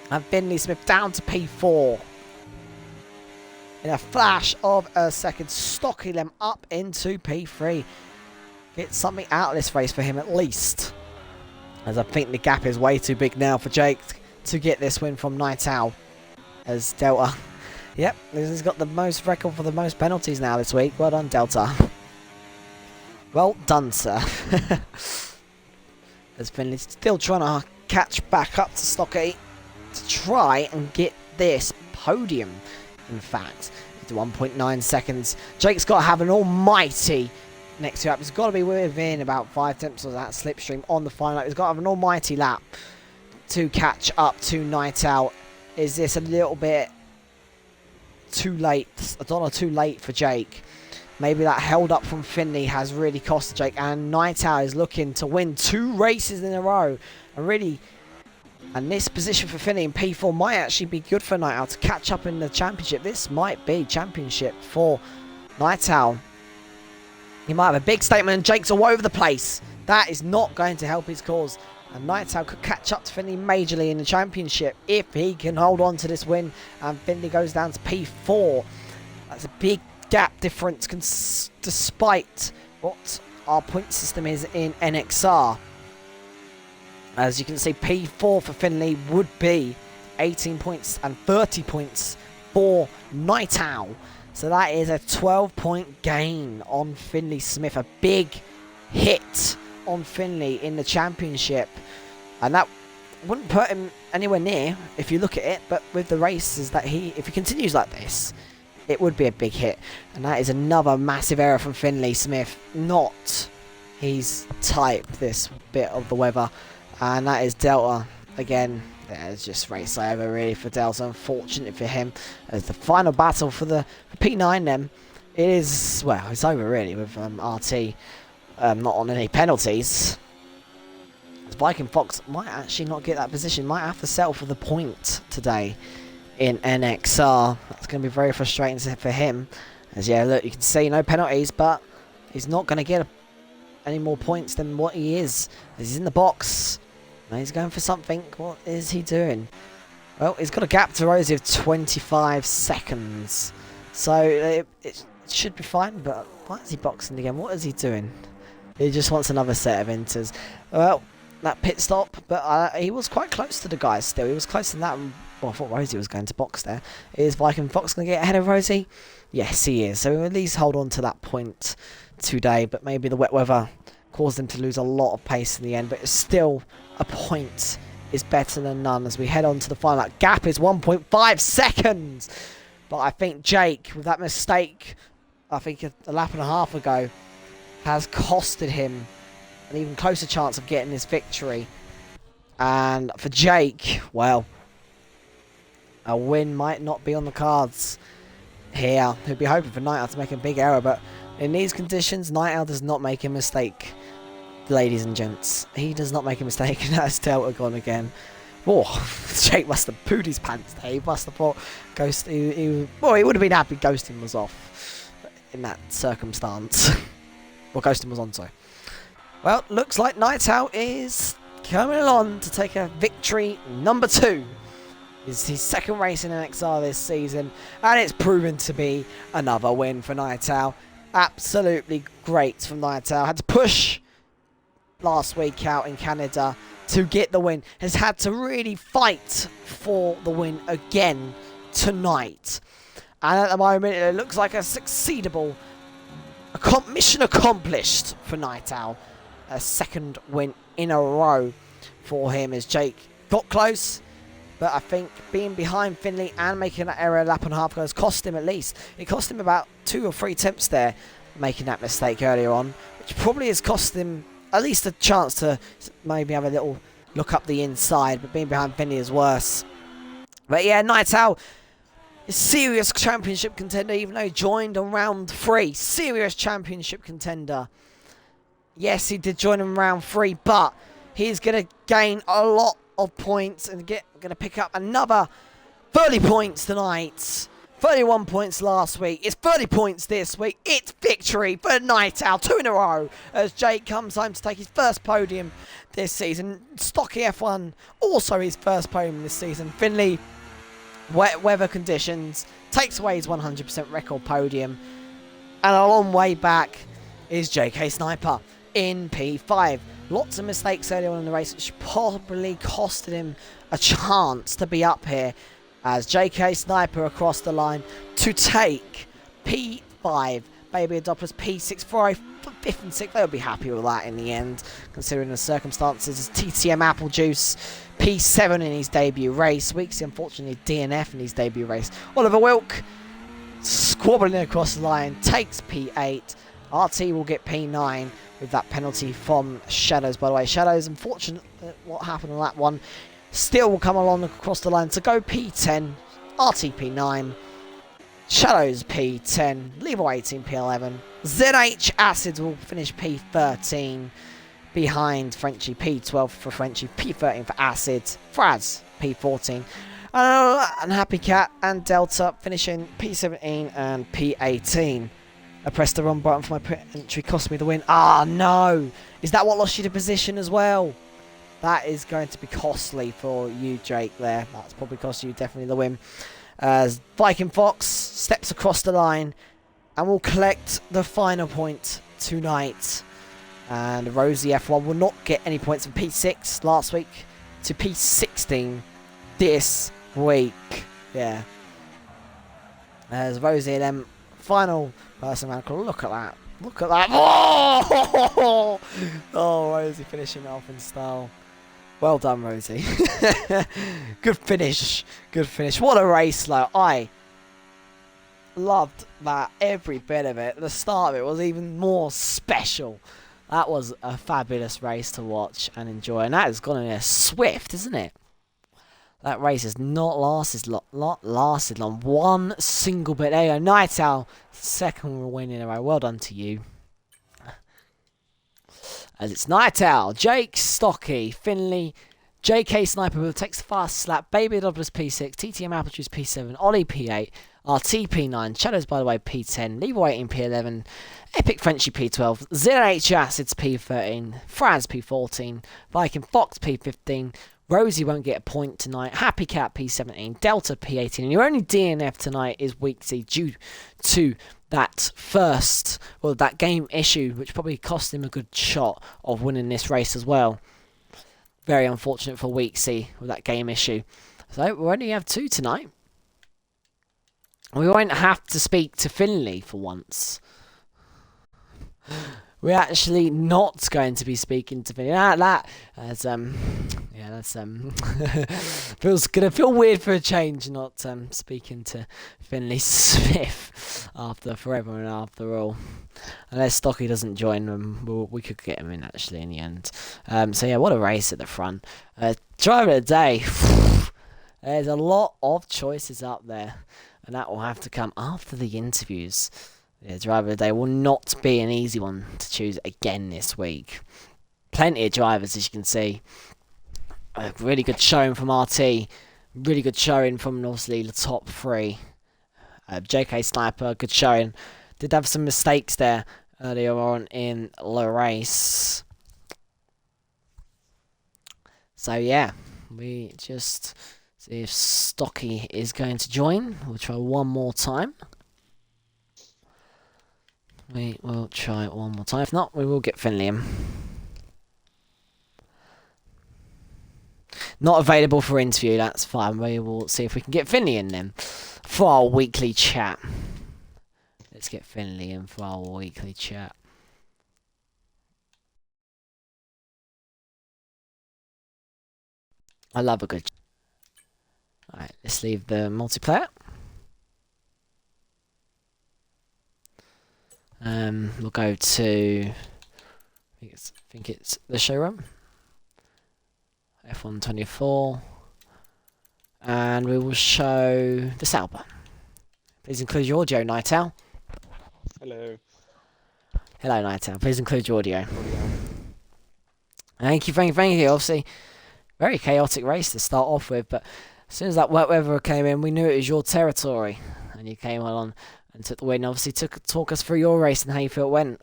And Finley Smith down to P4. In a flash of a second, Stocky them up into P3. Get something out of this race for him at least, as I think the gap is way too big now for Jake to get this win from Night Owl as Delta. Yep, he's got the most record for the most penalties now this week. Well done, Delta. Well done, sir. As Finley's still trying to catch back up to Stocky to try and get this podium. In fact, it's 1.9 seconds. Jake's got to have an almighty next 2 laps. He's got to be within about 5/10 of that slipstream on the final lap. He's got to have an almighty lap to catch up to Night Owl. Is this a little bit too late? I don't know, too late for Jake. Maybe that held up from Finley has really cost Jake, and Night Owl is looking to win 2 races in a row. And this position for Finley in P4 might actually be good for Night Owl to catch up in the championship. This might be championship for Night Owl. He might have a big statement, and Jake's all over the place. That is not going to help his cause. And Night Owl could catch up to Finley majorly in the championship if he can hold on to this win. And Finley goes down to P4. That's a big gap difference despite what our point system is in NXR. As you can see, P4 for Finley would be 18 points and 30 points for Night Owl. So that is a 12-point gain on Finley Smith. A big hit on Finley in the championship. And that wouldn't put him anywhere near if you look at it. But with the races that if he continues like this, it would be a big hit. And that is another massive error from Finley Smith. Not his type, this bit of the weather. And that is Delta again. It's just race over really for Delta. Unfortunate for him, as the final battle for P9 then, it is, well, it's over really with RT not on any penalties. Viking Fox might actually not get that position, might have to settle for the point today in NXR. That's going to be very frustrating for him, as yeah, look, you can see no penalties, but he's not going to get any more points than what he is, as he's in the box. He's going for something. What is he doing? Well, he's got a gap to Rosie of 25 seconds. So it should be fine, but why is he boxing again? What is he doing? He just wants another set of inters. Well, that pit stop, but he was quite close to the guys still. He was closer than that. Well, I thought Rosie was going to box there. Is Viking Fox going to get ahead of Rosie? Yes, he is. So we'll at least hold on to that point today, but maybe the wet weather caused him to lose a lot of pace in the end, but it's still a point is better than none as we head on to the final. That gap is 1.5 seconds. But I think Jake, with that mistake, I think a lap and a half ago, has costed him an even closer chance of getting this victory. And for Jake, well, a win might not be on the cards here. He'd be hoping for Night Owl to make a big error, but in these conditions, Night Owl does not make a mistake. Ladies and gents, he does not make a mistake, and that's Delta gone again. Oh, Jake must have pooed his pants there. He must have thought Ghost. Well, he would have been happy Ghosting was off in that circumstance. Well, Ghosting was on, sorry. Well, looks like Night Owl is coming along to take a victory number 2. It's his second race in NXR this season, and it's proven to be another win for Night Owl. Absolutely great from Night Owl. Had to push last week out in Canada to get the win. Has had to really fight for the win again tonight. And at the moment, it looks like a succeedable mission accomplished for Night Owl. A second win in a row for him as Jake got close. But I think being behind Finley and making that error a lap and a half ago has cost him at least. It cost him about 2 or 3 attempts there, making that mistake earlier on, which probably has cost him at least a chance to maybe have a little look up the inside, but being behind Finley is worse. But yeah, Night Owl A serious championship contender, even though he joined on round 3. Serious championship contender. Yes, he did join in round 3, but he's going to gain a lot of points and going to pick up another 30 points tonight. 31 points last week. It's 30 points this week. It's victory for Night Owl. 2 in a row as Jake comes home to take his first podium this season. Stocky F1, also his first podium this season. Finley, wet weather conditions, takes away his 100% record podium. And a long way back is JK Sniper in P5. Lots of mistakes early on in the race, which probably costed him a chance to be up here. As JK Sniper across the line to take P5. Baby Adopters P6 for a 5th and 6th. They'll be happy with that in the end, considering the circumstances. As TTM Apple Juice P7 in his debut race. Weeksy unfortunately DNF in his debut race. Oliver Wilk squabbling across the line, takes P8. RT will get P9 with that penalty from Shadows, by the way. Shadows, unfortunate what happened on that one. Still will come along across the line to go P10, RT P9, Shadows P10, Levo 18 P11, ZH Acids will finish P13 behind Frenchie P12 for Frenchie, P13 for Acids, Fraz P14, and Happy Cat and Delta finishing P17 and P18. I pressed the wrong button for my entry, cost me the win. Ah, no! Is that what lost you the position as well? That is going to be costly for you, Drake, there. That's probably cost you definitely the win. As Viking Fox steps across the line and will collect the final point tonight. And Rosie F1 will not get any points from P6 last week to P16 this week. Yeah. As Rosie and them final person around. Look at that. Look at that. Oh, Rosie finishing off in style. Well done, Rosie. Good finish. Good finish. What a race, though. I loved that. Every bit of it. The start of it was even more special. That was a fabulous race to watch and enjoy. And that has gone in there swift, isn't it? That race has not lasted long. One single bit. There you go. Night Owl. Second win in a row. Well done to you. As it's Night Owl, Jake Stocky, Finley, JK Sniper will takes the fast slap, Baby Douglas P6, TTM Apple Juice P7, Ollie P8, RT P9, Shadows by the way P10, Levo 18 P11, Epic Frenchie P12, ZH Acids P13, Fraz P14, Viking Fox P15, Rosie won't get a point tonight, Happy Cat P17, Delta P18, and your only DNF tonight is Weeksy due to that that game issue, which probably cost him a good shot of winning this race as well. Very unfortunate for Weeksy with that game issue. So we only have 2 tonight. We won't have to speak to Finley for once. We're actually not going to be speaking to Finley. That's feels gonna feel weird for a change not speaking to Finley Smith after forever and after all. Unless Stocky doesn't join them, we could get him in actually in the end. So yeah, what a race at the front. Driver of the day. There's a lot of choices up there, and that will have to come after the interviews. The driver of the day will not be an easy one to choose again this week. Plenty of drivers, as you can see. A really good showing from RT. Really good showing from obviously the top 3. JK Sniper, good showing. Did have some mistakes there earlier on in the race. So yeah, we just see if Stocky is going to join. We'll try one more time. We will try one more time. If not, we will get Finley in. Not available for interview, that's fine. We will see if we can get Finley in then for our weekly chat. Let's get Finley in for our weekly chat. I love a good... Alright, let's leave the multiplayer. We'll go to... I think it's the showroom. F124. And we will show the Sauber. Please include your audio, Nightowl. Hello. Hello, Nightowl. Please include your audio. Thank you. Obviously, very chaotic race to start off with, but as soon as that wet weather came in, we knew it was your territory, and you came on and took the win. Obviously, talk us through your race and how you feel it went.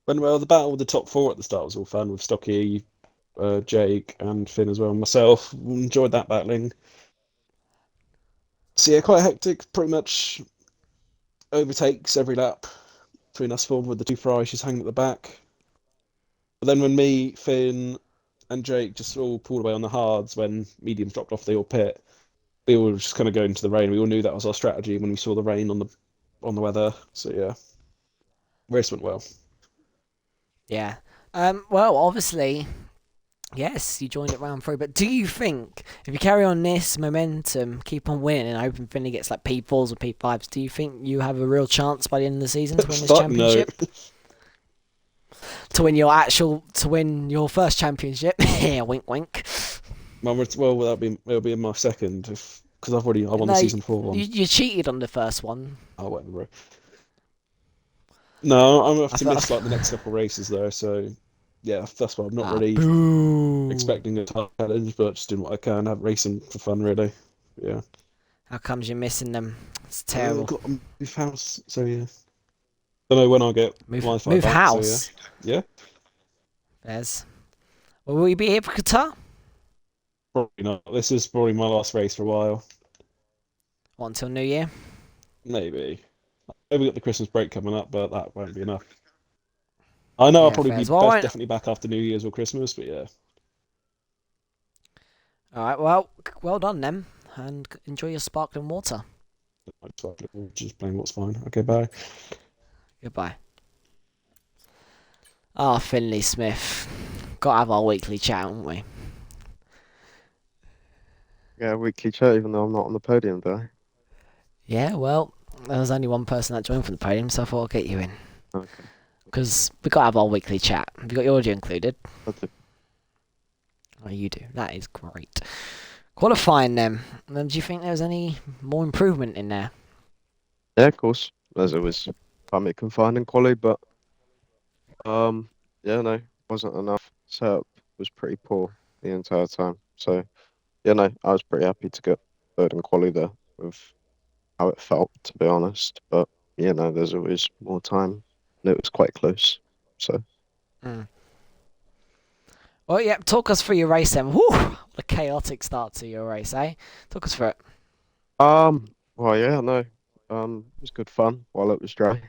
Well, the battle with the top four at the start was all fun with Stocky, Jake, and Finn as well. Myself enjoyed that battling. So yeah, quite hectic. Pretty much overtakes every lap between us four with the two fries just hanging at the back. But then when me, Finn, and Jake just all pulled away on the hards when mediums dropped off, they all pit. We all just kind of going into the rain. We all knew that was our strategy when we saw the rain on the weather. So yeah, race went well. Yeah. Well, obviously, yes, you joined at round three, but do you think if you carry on this momentum, keep on winning, and Open Finley gets like P4s or P5s, do you think you have a real chance by the end of the season to win this Fuck no. championship? To win your first championship? Yeah, wink, wink. Well, it'll be in my second if because I won the No, season four one. you cheated on the first one. Oh whatever, bro. No, I'm gonna have I to miss thought, like the next couple of races though. So yeah, that's why I'm not ah, really boo. expecting a challenge, but just doing what I can, have racing for fun really. Yeah. How comes you're missing them? It's terrible. Got a move house, so yeah. Don't know when I'll get Wi-Fi Move back. So yeah, house. yeah. There's. Well, will you be here for Qatar? Probably not. This is probably my last race for a while. What, until New Year? Maybe. Maybe we got the Christmas break coming up, but that won't be enough. I know I'll Yeah, probably be fairs. Well, I won't. definitely back after New Year's or Christmas, but yeah. All right. Well done then, and enjoy your sparkling water. Just playing what's fine. Okay, bye. Goodbye. Ah, Finley Smith. Got to have our weekly chat, haven't we? Yeah, weekly chat, even though I'm not on the podium, though. Yeah. Well, there was only one person that joined from the podium, so I thought I'd get you in Okay. because we got to have our weekly chat. Have you got your audio included? That's it. Oh, you do. That is great. Qualifying then. Do you think there was any more improvement in there? Yeah, of course. As it was primary confined in quali, but um, yeah, no, wasn't enough. Setup was pretty poor the entire time. So yeah, no, I was pretty happy to get third in quali there with how it felt, to be honest. But yeah, no, there's always more time, and it was quite close. So Mm. Well, yeah. Talk us through your race then. Whew, what a chaotic start to your race, eh? Talk us through it. well, yeah, no, it was good fun while it was dry.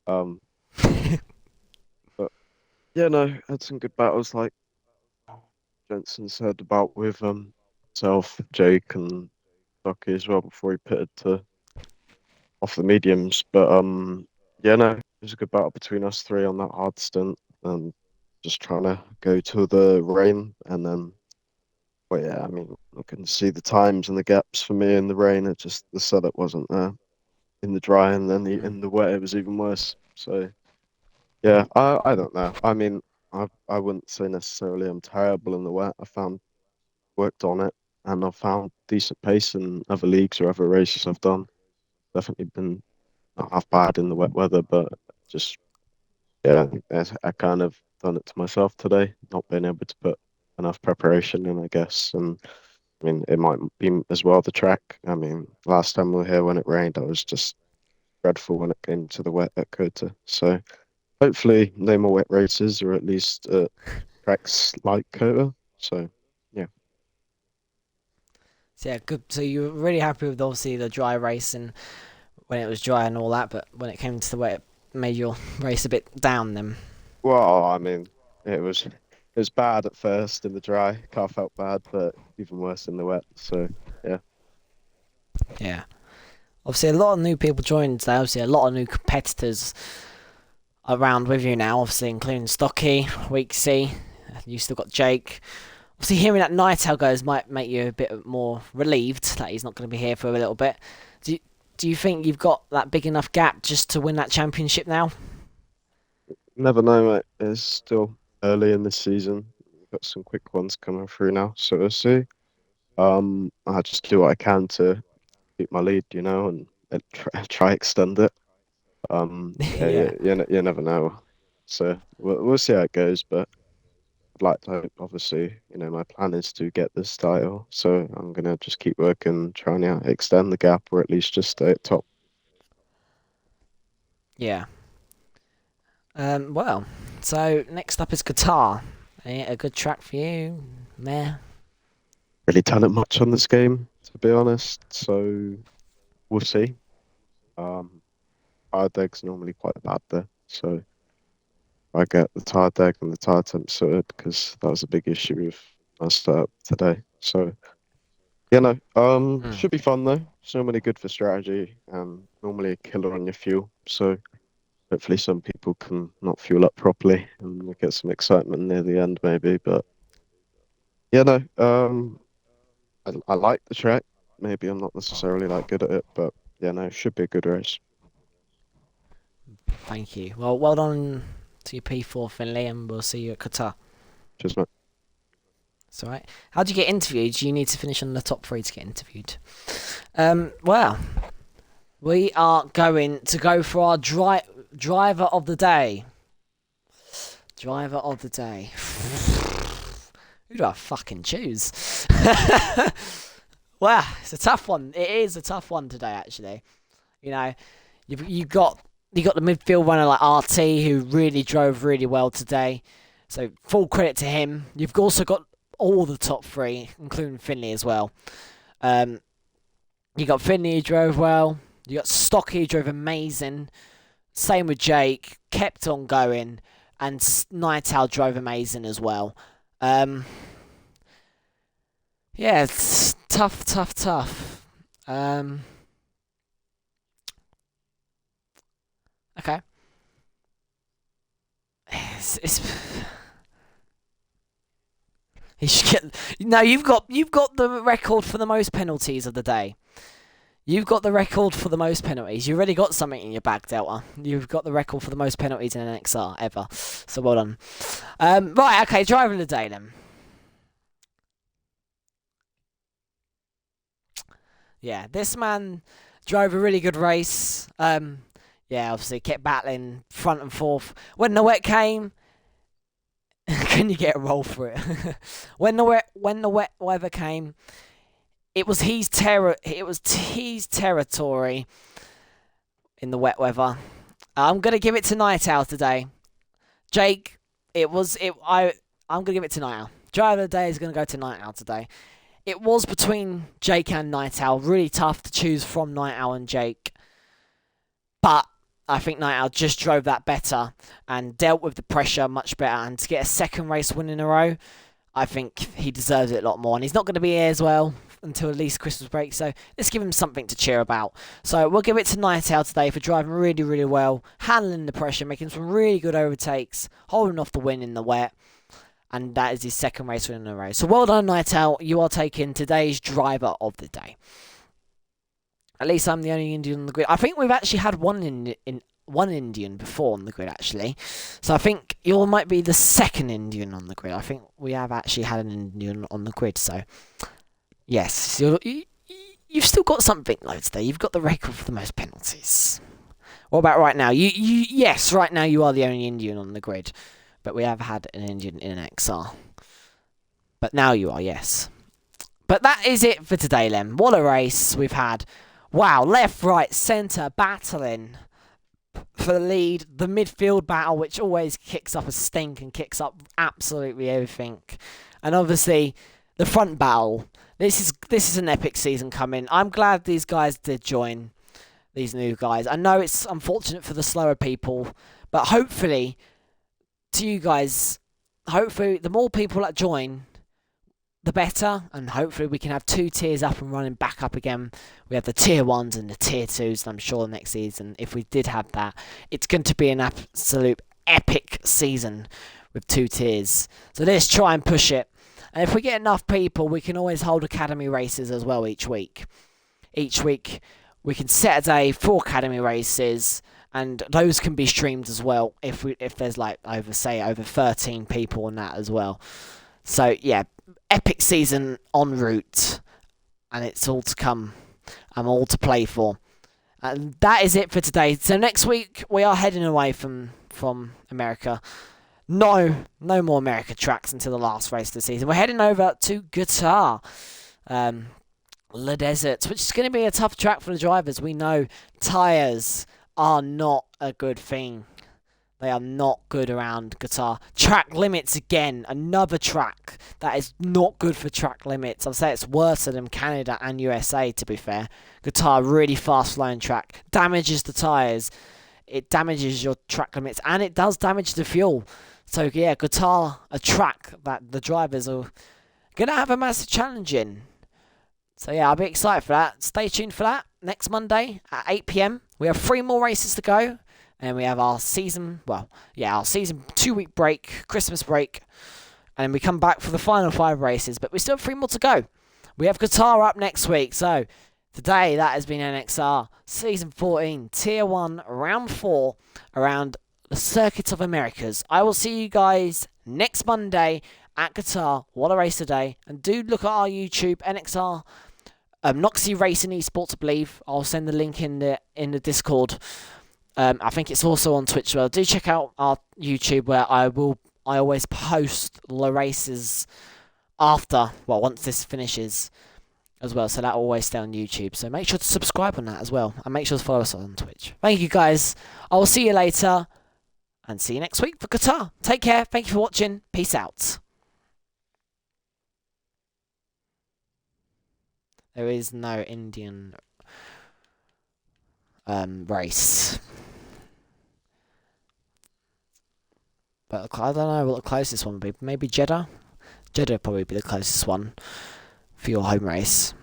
Um, but yeah, no, had some good battles like Jensen said about with self, Jake and Ducky as well before he pitted to off the mediums. But yeah, no, it was a good battle between us three on that hard stint and just trying to go to the rain and then well yeah, I mean I can see the times and the gaps for me in the rain. It just the setup wasn't there in the dry and then Mm. in the wet it was even worse. So yeah, I don't know. I mean I wouldn't say necessarily I'm terrible in the wet. I found worked on it, and I've found decent pace in other leagues or other races I've done. Definitely been not half bad in the wet weather, but just yeah, I kind of done it to myself today, not being able to put enough preparation in, I guess. And I mean, it might be as well the track. I mean, last time we were here when it rained, I was just dreadful when it came to the wet at Cota. So hopefully, no more wet races, or at least tracks like Cota. So yeah. So yeah, good. So you were really happy with obviously the dry race and when it was dry and all that, but when it came to the wet, it made your race a bit down then. Well, I mean, it was bad at first in the dry. Car felt bad, but even worse in the wet. So yeah, Yeah. Obviously, a lot of new people joined today. Obviously, a lot of new competitors around with you now. Obviously, including Stocky, Week C. You still got Jake. Obviously, hearing that Nightowl goes might make you a bit more relieved that he's not going to be here for a little bit. Do you, do you think you've got that big enough gap just to win that championship now? never know, mate. It's still early in the season. We've got some quick ones coming through now, so we'll see. I just do what I can to keep my lead, and try extend it. Yeah, Yeah. you never know. So we'll see how it goes, but I'd like to hope, obviously, my plan is to get this title, so I'm gonna just keep working, trying to extend the gap or at least just stay at top. Yeah. Well, so next up is guitar. A good track for you, meh. Really done it much on this game, to be honest. So we'll see. Um, Hard deck's normally quite bad there, so I get the tire deck and the tire temp sorted because that was a big issue with my setup today. So Mm. should be fun though. So many good for strategy and normally a killer on your fuel. So hopefully some people can not fuel up properly and we get some excitement near the end maybe. But yeah, no, I like the track. Maybe I'm not necessarily like good at it, but yeah, no, it should be a good race. Thank you. Well done to your P4, Finley, and we'll see you at Qatar. Cheers, mate. It's alright. How do you get interviewed? You need to finish on the top 3 to get interviewed. Well, we are going to go for our driver of the day. Driver of the day. Who do I fucking choose? Well, it's a tough one. It is a tough one today, actually. You got the midfield runner like RT who really drove really well today. So full credit to him. You've also got all the top 3, including Finley as well. You got Finley who drove well. You got Stocky who drove amazing. Same with Jake. Kept on going. And Night Owl drove amazing as well. Yeah, it's tough. Okay. It's he should get. No, you've got the record for the most penalties of the day. You've got the record for the most penalties. You've already got something in your bag, Delta. You've got the record for the most penalties in an XR ever. So well done. Right, okay, driver of the day then. Yeah, this man drove a really good race. Yeah, obviously kept battling front and forth. When the wet came, can you get a roll for it? when the wet weather came, it was his territory in the wet weather. I'm gonna give it to Night Owl today. Jake, I'm gonna give it to Night Owl. Driver of the day is gonna go to Night Owl today. It was between Jake and Night Owl. Really tough to choose from Night Owl and Jake. But I think Night Owl just drove that better and dealt with the pressure much better. And to get a second race win in a row, I think he deserves it a lot more. And he's not going to be here as well until at least Christmas break. So let's give him something to cheer about. So we'll give it to Night Owl today for driving really, really well, handling the pressure, making some really good overtakes, holding off the win in the wet. And that is his second race win in a row. So well done, Night Owl. You are taking today's driver of the day. At least I'm the only Indian on the grid. I think we've actually had one Indian before on the grid, actually. So I think you might be the second Indian on the grid. I think we have actually had an Indian on the grid. So yes, you've still got something though today. You've got the record for the most penalties. What about right now? Yes, right now you are the only Indian on the grid. But we have had an Indian in an XR. But now you are, yes. But that is it for today, Lem. What a race we've had. Wow, left, right, centre battling for the lead. The midfield battle, which always kicks up a stink and kicks up absolutely everything. And obviously, the front battle. This is an epic season coming. I'm glad these guys did join, these new guys. I know it's unfortunate for the slower people, but hopefully, to you guys, hopefully the more people that join, the better, and hopefully we can have 2 tiers up and running back up again. We have the tier 1s and the tier 2s, and I'm sure next season, if we did have that, it's going to be an absolute epic season with 2 tiers. So let's try and push it. And if we get enough people, we can always hold academy races as well each week. Each week we can set a day for academy races, and those can be streamed as well if there's like over 13 people on that as well. So yeah, epic season en route, and it's all to come. all to play for. And that is it for today. So next week we are heading away from America. No more America tracks until the last race of the season. We're heading over to Qatar, Le Desert, which is going to be a tough track for the drivers. We know tyres are not a good thing. They are not good around Qatar. Track limits again, another track that is not good for track limits. I'd say it's worse than Canada and USA, to be fair. Qatar, really fast flowing track. Damages the tyres. It damages your track limits, and it does damage the fuel. So yeah, Qatar, a track that the drivers are going to have a massive challenge in. So yeah, I'll be excited for that. Stay tuned for that. Next Monday at 8 PM. We have 3 more races to go. And we have our season, our season 2-week break, Christmas break. And we come back for the final 5 races. But we still have 3 more to go. We have Qatar up next week. So today, that has been NXR Season 14, Tier 1, Round 4, around the Circuit of Americas. I will see you guys next Monday at Qatar. What a race today. And do look at our YouTube, NXR Noxie Racing Esports, I believe. I'll send the link in the Discord. I think it's also on Twitch as well. Do check out our YouTube, where I always post the races once this finishes as well. So that'll always stay on YouTube. So make sure to subscribe on that as well. And make sure to follow us on Twitch. Thank you guys. I will see you later. And see you next week for Qatar. Take care. Thank you for watching. Peace out. There is no Indian race. But I don't know what the closest one would be. Maybe Jeddah? Jeddah would probably be the closest one for your home race.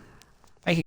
Thank you.